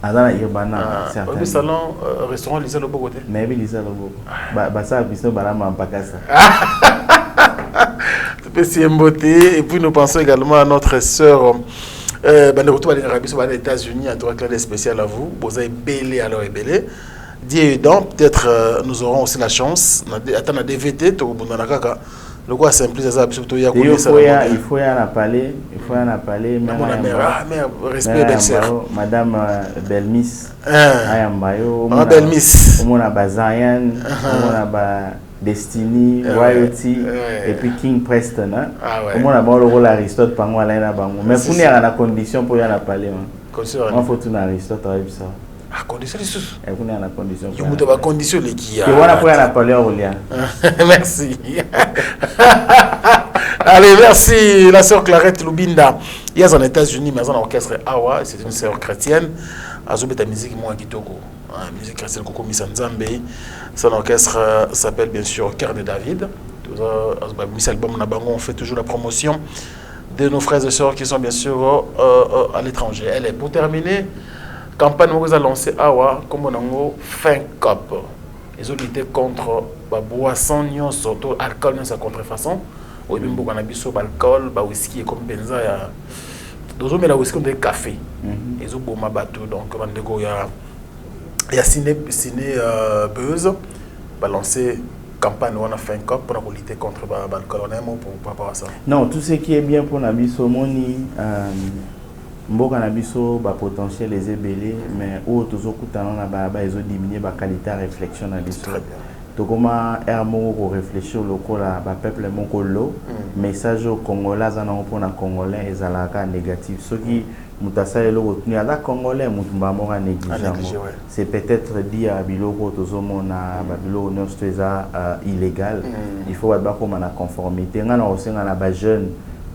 Adana Urbana certainement. Au salon restaurant Lisa Loboko. Mais Lisa Loboko. Ba ça biso balama mpakasa. Et puis nous pensons également à notre sœur aux États-Unis, un tour spécial à vous. Vous avez belé alors et belé. Dieu aidant, peut-être nous aurons aussi la chance. Attends, DVT, le quoi simple, il faut y en parler. Respect, belle-sœur. Madame Belmis. Belmis. On a Bazayan, on a Destiny, Royalty et puis King Preston. Comment on a le rôle Aristote par moi là bango. Mais pour nous à la condition pour y en parler. On faut tout Aristote avec ça. Ah condition les sous. Et vous à la condition. Il vous doit condition les qui. Et voilà pour y en parler au lien. Merci. Allez, merci la sœur Clarette Lubinda. Il y a aux États-Unis, mais en orchestre Awa, c'est une sœur chrétienne. Azobeta musique moi kitoko. Musique chrétienne Koko Misanzambe. Son orchestre s'appelle bien sûr Cœur de David. On fait toujours la promotion de nos frères et sœurs qui sont bien sûr à l'étranger. Elle est pour terminer, campagne que vous avez lancée Awa, comme on a fin cop. Ils ont lutté contre la boisson, surtout alcool, sa contrefaçon. Au même beaucoup on a alcool, whisky et comme benza. Ils ont mis la whisky comme des cafés. Ils ont beau ma bateau donc il y a Ciné Buzz balancer campagne on a fait un cop pour lutter contre l'alcool. On a un mot pour rapport à ça. Non, tout ce qui est bien pour Nabiso Moni mboka Nabiso potentiel les ébélés mais autres okutana na ba ils ont diminué ba qualité réflexion Nabiso. Très bien. Donc comment hermo pour réfléchir le cola ba peuple mokolo message au congolais za na pour na congolais ezalaka négatif ce qui mutasale lo retenu ala congolais mutumba mora négligent c'est peut-être dit à biloko tozomona ba biloko nyonso eza illégal il faut ba comme na conformité ngana osenga na ba jeune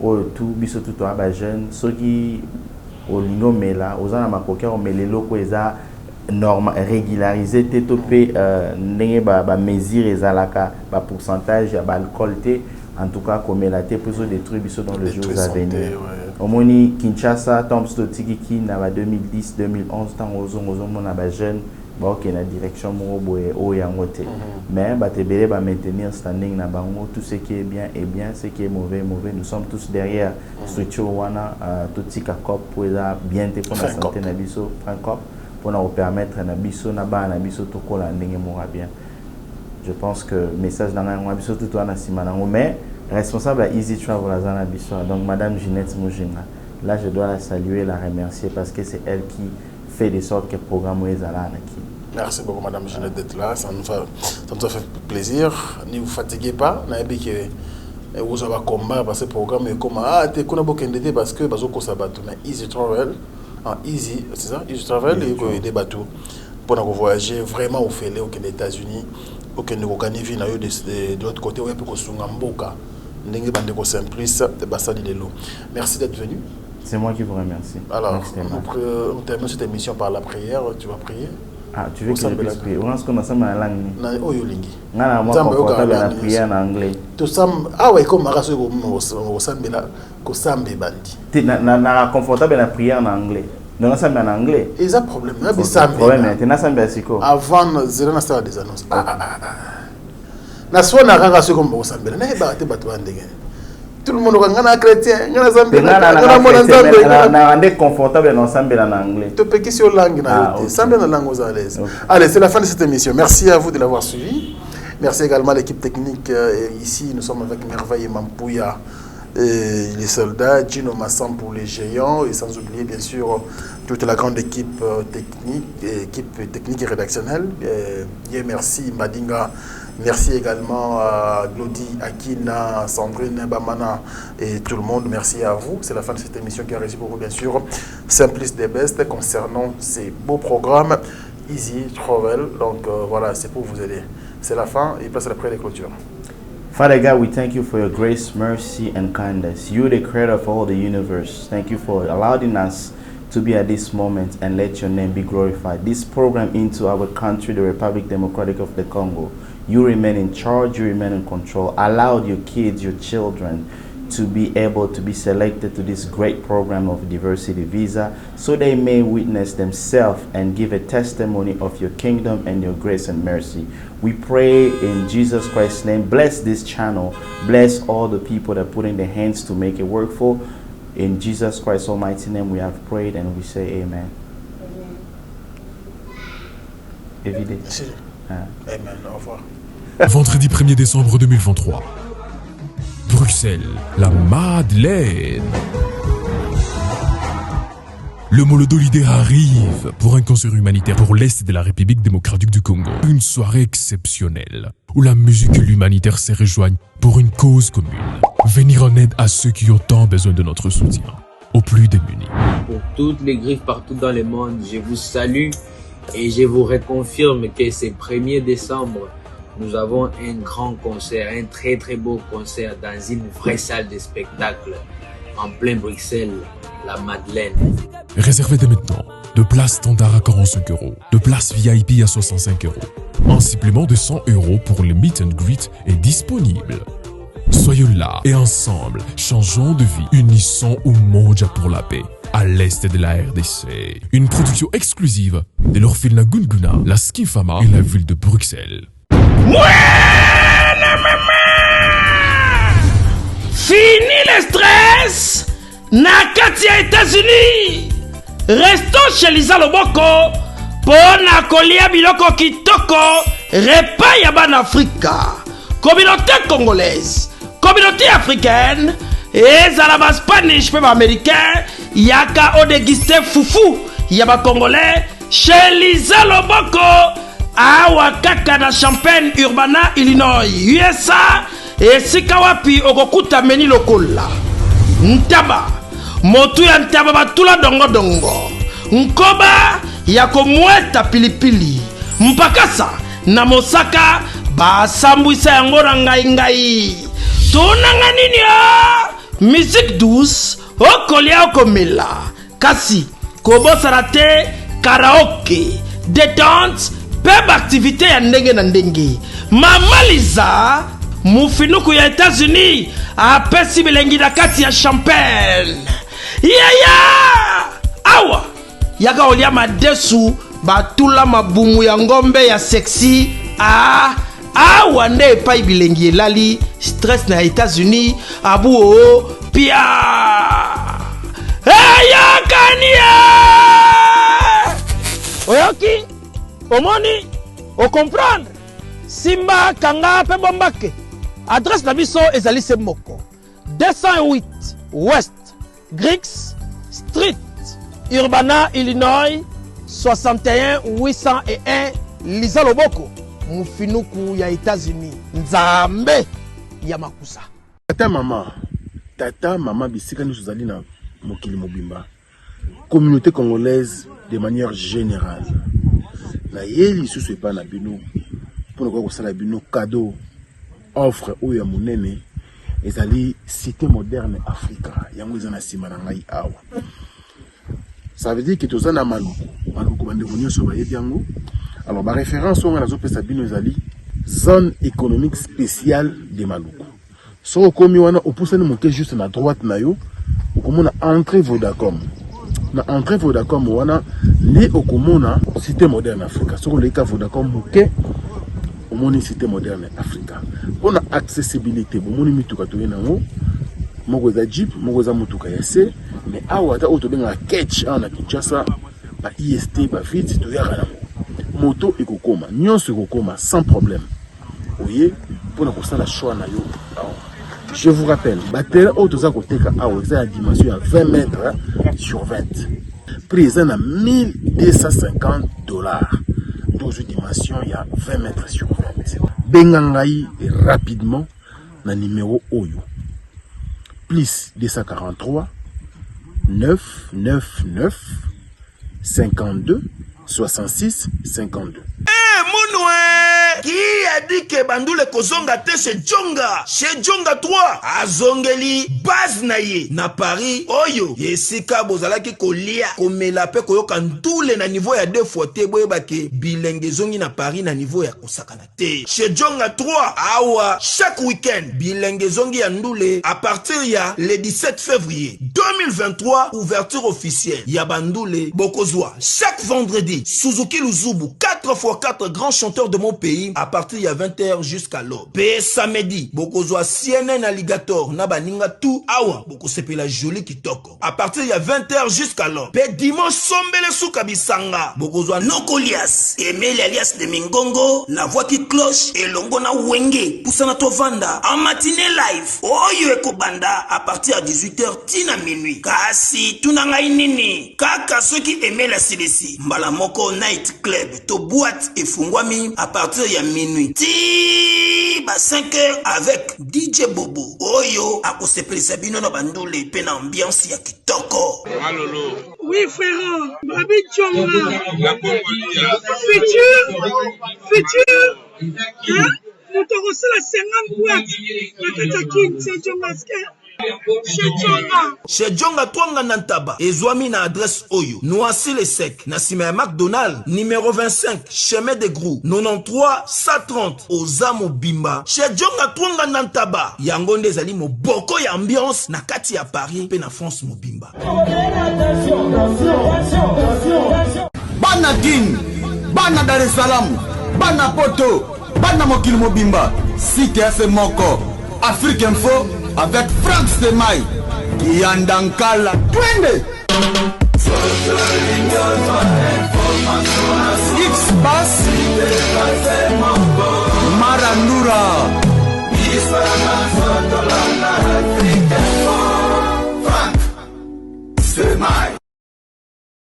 o tout biso tout ba jeune ce qui au lingo mela ozana makoka o meleloko eza normal régularisé tétopé ndenge ba mesure ezalaka ba pourcentage ya ba alcool té en tout cas comme la té pour détruire biso dans le jour à venir. Au moni Kinshasa tombe stotiki ki na ba 2010 2011 tant ozongo mona ba jeune ba ok na direction mo boye o yango té mais ba te belé ba maintenir standing na bango tout ce qui est bien est bien ce qui est mauvais mauvais nous sommes tous derrière structure wana tout tika cop pour bien té pour la santé na biso franco pour nous permettre na biso na ba na biso to kola ndenge mora bien. Je pense que message dans la biso tout wana simanango mais responsable à Easy Travel à Zana Biso donc madame Ginette Mujinga. Là je dois la saluer, la remercier parce que c'est elle qui fait de sorte que le programme est là. Merci beaucoup madame Ginette d'être là, ça nous fait plaisir. Ne vous fatiguez pas, vous avez un combat parce que le programme est comme tu connais beaucoup de parce que bazoko sabato mais Easy Travel Easy, c'est ça, Easy Travel et des bateaux pour nous voyager vraiment au fait aux États-Unis, au Kenya de l'autre côté, on peut se mboka. Merci d'être venu. C'est moi qui vous remercie. Alors, on termine cette émission par la prière. Tu vas prier. Ah, tu veux que je puisse prier? On se commence à la langue. Oh, yolingi. Moi, confortable à la prière en anglais. Ah ouais, comme Marasso, au Sambela, au Sambe Bandi. Tu es confortable à la prière en anglais. Non, ça en anglais. Et ça problème. Problème, maintenant ça me siko. Avant, zéro na ça des annonces. Na soit na ranga ce comme ça na ba te batwa ndenge. Tout le monde ngana chrétien, ngana zambe, ngana mona zambe, na ande confortable dans ensemble en anglais. To peki sur langue na sambe na langue aux à l'aise. Allez, c'est la fin de cette émission. Merci à vous de l'avoir suivi. Merci également à l'équipe technique ici, nous sommes avec Merveille et Mampouya. Et les soldats, Gino Massan pour les géants, et sans oublier bien sûr toute la grande équipe technique et rédactionnelle. Et merci Madinga, merci également à Glody, Akina, Sandrine, Bamana et tout le monde. Merci à vous. C'est la fin de cette émission qui a réussi pour vous bien sûr. Simplice des Best concernant ces beaux programmes Easy Travel. Donc voilà, c'est pour vous aider. C'est la fin et place à la prière de clôture. Father God, we thank you for your grace, mercy, and kindness. You, the creator of all the universe. Thank you for allowing us to be at this moment and let your name be glorified. This program into our country, the Republic Democratic of the Congo. You remain in charge, you remain in control. Allow your kids, your children to be able to be selected to this great program of diversity visa so they may witness themselves and give a testimony of your kingdom and your grace and mercy. We pray in Jesus Christ's name. Bless this channel. Bless all the people that put in their hands to make it work for. In Jesus Christ's almighty name we have prayed and we say amen. Évidemment. Amen. Au revoir. Vendredi 1er décembre 2023. Bruxelles, la Madeleine. Le Molodolidé arrive pour un concert humanitaire pour l'Est de la République démocratique du Congo. Une soirée exceptionnelle où la musique et l'humanitaire se rejoignent pour une cause commune. Venir en aide à ceux qui ont tant besoin de notre soutien, aux plus démunis. Pour toutes les griffes partout dans le monde, je vous salue et je vous reconfirme que ce 1er décembre, nous avons un grand concert, un très très beau concert dans une vraie salle de spectacle en plein Bruxelles, la Madeleine. Réservez dès maintenant de places standard à 45 €, de places VIP à 65 €. Un supplément de 100 € pour le meet and greet est disponible. Soyons là et ensemble, changeons de vie, unissons Umoja pour la paix. À l'est de la RDC. Une production exclusive de l'Orphelinat Gunguna, la Skifama et la ville de Bruxelles. Fini le stress na kati ya États-Unis. Restons chez Lisa Loboko pona kolia biloko kitoko repas ya bana Afrika. Communauté congolaise, communauté africaine, ezala ba Spanish pe ba américain yaka o déguster foufou ya ba congolais chez Lisa Loboko. Awa kaka na Champaign Urbana, Illinois, USA. Esika wapi okokuta meni lokola ntaba motu ya ntaba batula dongo dongo nkoba ya komweta pilipili mpakasa na mosaka basambwisa yango na ngai tunanga nini musique douce okolia okomela kasi kobosana te karaoke détente peba activité ya ndenge na ndenge. Mama Liza mufinuku ya États-Unis apesi bilengi na kati ya Champagne. Awa yaka olia madesu batula mabumu ya ngombe ya sexy. Awa nde epai bilengi elali stress na États-Unis abu pia kania oyoki omoni o comprendre simba kanga pe bombake adresse na biso ezali se moko 208 West Griggs Street Urbana Illinois 61 801 Lisa Loboko mufinuku ya États-Unis nzambe ya makusa. Tata mama bisika nous zali na mokili mobimba communauté congolaise de manière générale. Na yeli susu epa na bino pour ko sala bino cadeau offre ou ya monene ezali cité moderne Africa yango ezana sima na ngai awa. Ça veut dire que tozana maluku bande konyo so ba yango. Alors ba référence on a zo pesa bino ezali zone économique spéciale de Maluku. So komi wana opusani moke juste na droite na yo okomona entrée Vodacom. na entrée Vodacom wana nde okomona cité moderne Africa. Soko leka Vodacom moke omoni cité moderne Africa. Pour la accessibilité, bomoni mituka to yenango moko za Jeep, moko za mutuka ya C, mais awa ta auto benga catch na Kinshasa ba IST ba vite to yaka na moto ekokoma, nyonso ekokoma sans problème. Voyez, pour na kosala choix na yo. Je vous rappelle, batterie auto za koteka awa za dimension à 20 mètres sur 20. Prix à $1250. 12 dimensions, il y a 20 mètres sur 20. Bengangai rapidement na numéro Oyo. Plus 243 999 52 66 52. Qui a dit que Bandoule Kozonga te chez Djonga? Chez Djonga 3, à Zongeli, base naye, na Paris, Oyo, Yesika Bozalaki Kolia, Komelape Koyoka Ndoule na niveau ya 2 fois te, Boyebake, Bilenge Zongi na Paris na niveau ya Kosakana te. Chez Djonga 3, Awa, chaque week-end, Bilenge Zongi ya Ndoule, à partir ya le 17 février 2023, ouverture officielle, ya Bandoule, Bokozwa, chaque vendredi, Suzuki Luzubu, 4x4 grands chanteurs de mon pays, à partir il y a 20h jusqu'à l'aube. Pe samedi, Bokozwa CNN Alligator, Nabaninga tout, awa, Bokosepe la jolie kitoko. À partir il y a 20h jusqu'à l'aube. Pe dimanche, Sombele Soukabisanga, Bokozwa Nokolias, Emile alias de Mingongo, la voix qui cloche, et Longona Wenge, Poussana Tovanda, en matinée live, Oyo Ekobanda, à partir à 18h, Tina minuit. Kasi, Tunanga Inini, Kaka ceux qui aimaient la CDC, Mbalamoko Night Club, to boîte et Fungwami, à partir il y a minuit. Ti ba 5h avec DJ Bobo. Oyo akosepeli sabino na bandule pe na ambiance ya kitoko. Malolo. Oui frère, Babi Djonga. Futur. Hein? Nous te reçons la 50 boîtes. La Katakin, c'est Djonga. Chez Djonga Twanga Nantaba, Ezwami na adresse Oyo, Noisy le Sec, Nassime McDonald, numéro 25, chemin de Grou, 93 130, Ozamo Bimba. Chez Djonga Twanga Nantaba, Yangonde Zali mo boko ya ambiance, na kati ya Paris, pe na France mo Bimba. Bana King, Bana Dar es Salaam, Bana Poto, Bana Mokil Mobimba, CTF Moko, Afrique Info, avec Franck Semaï, Yandankala, Twende.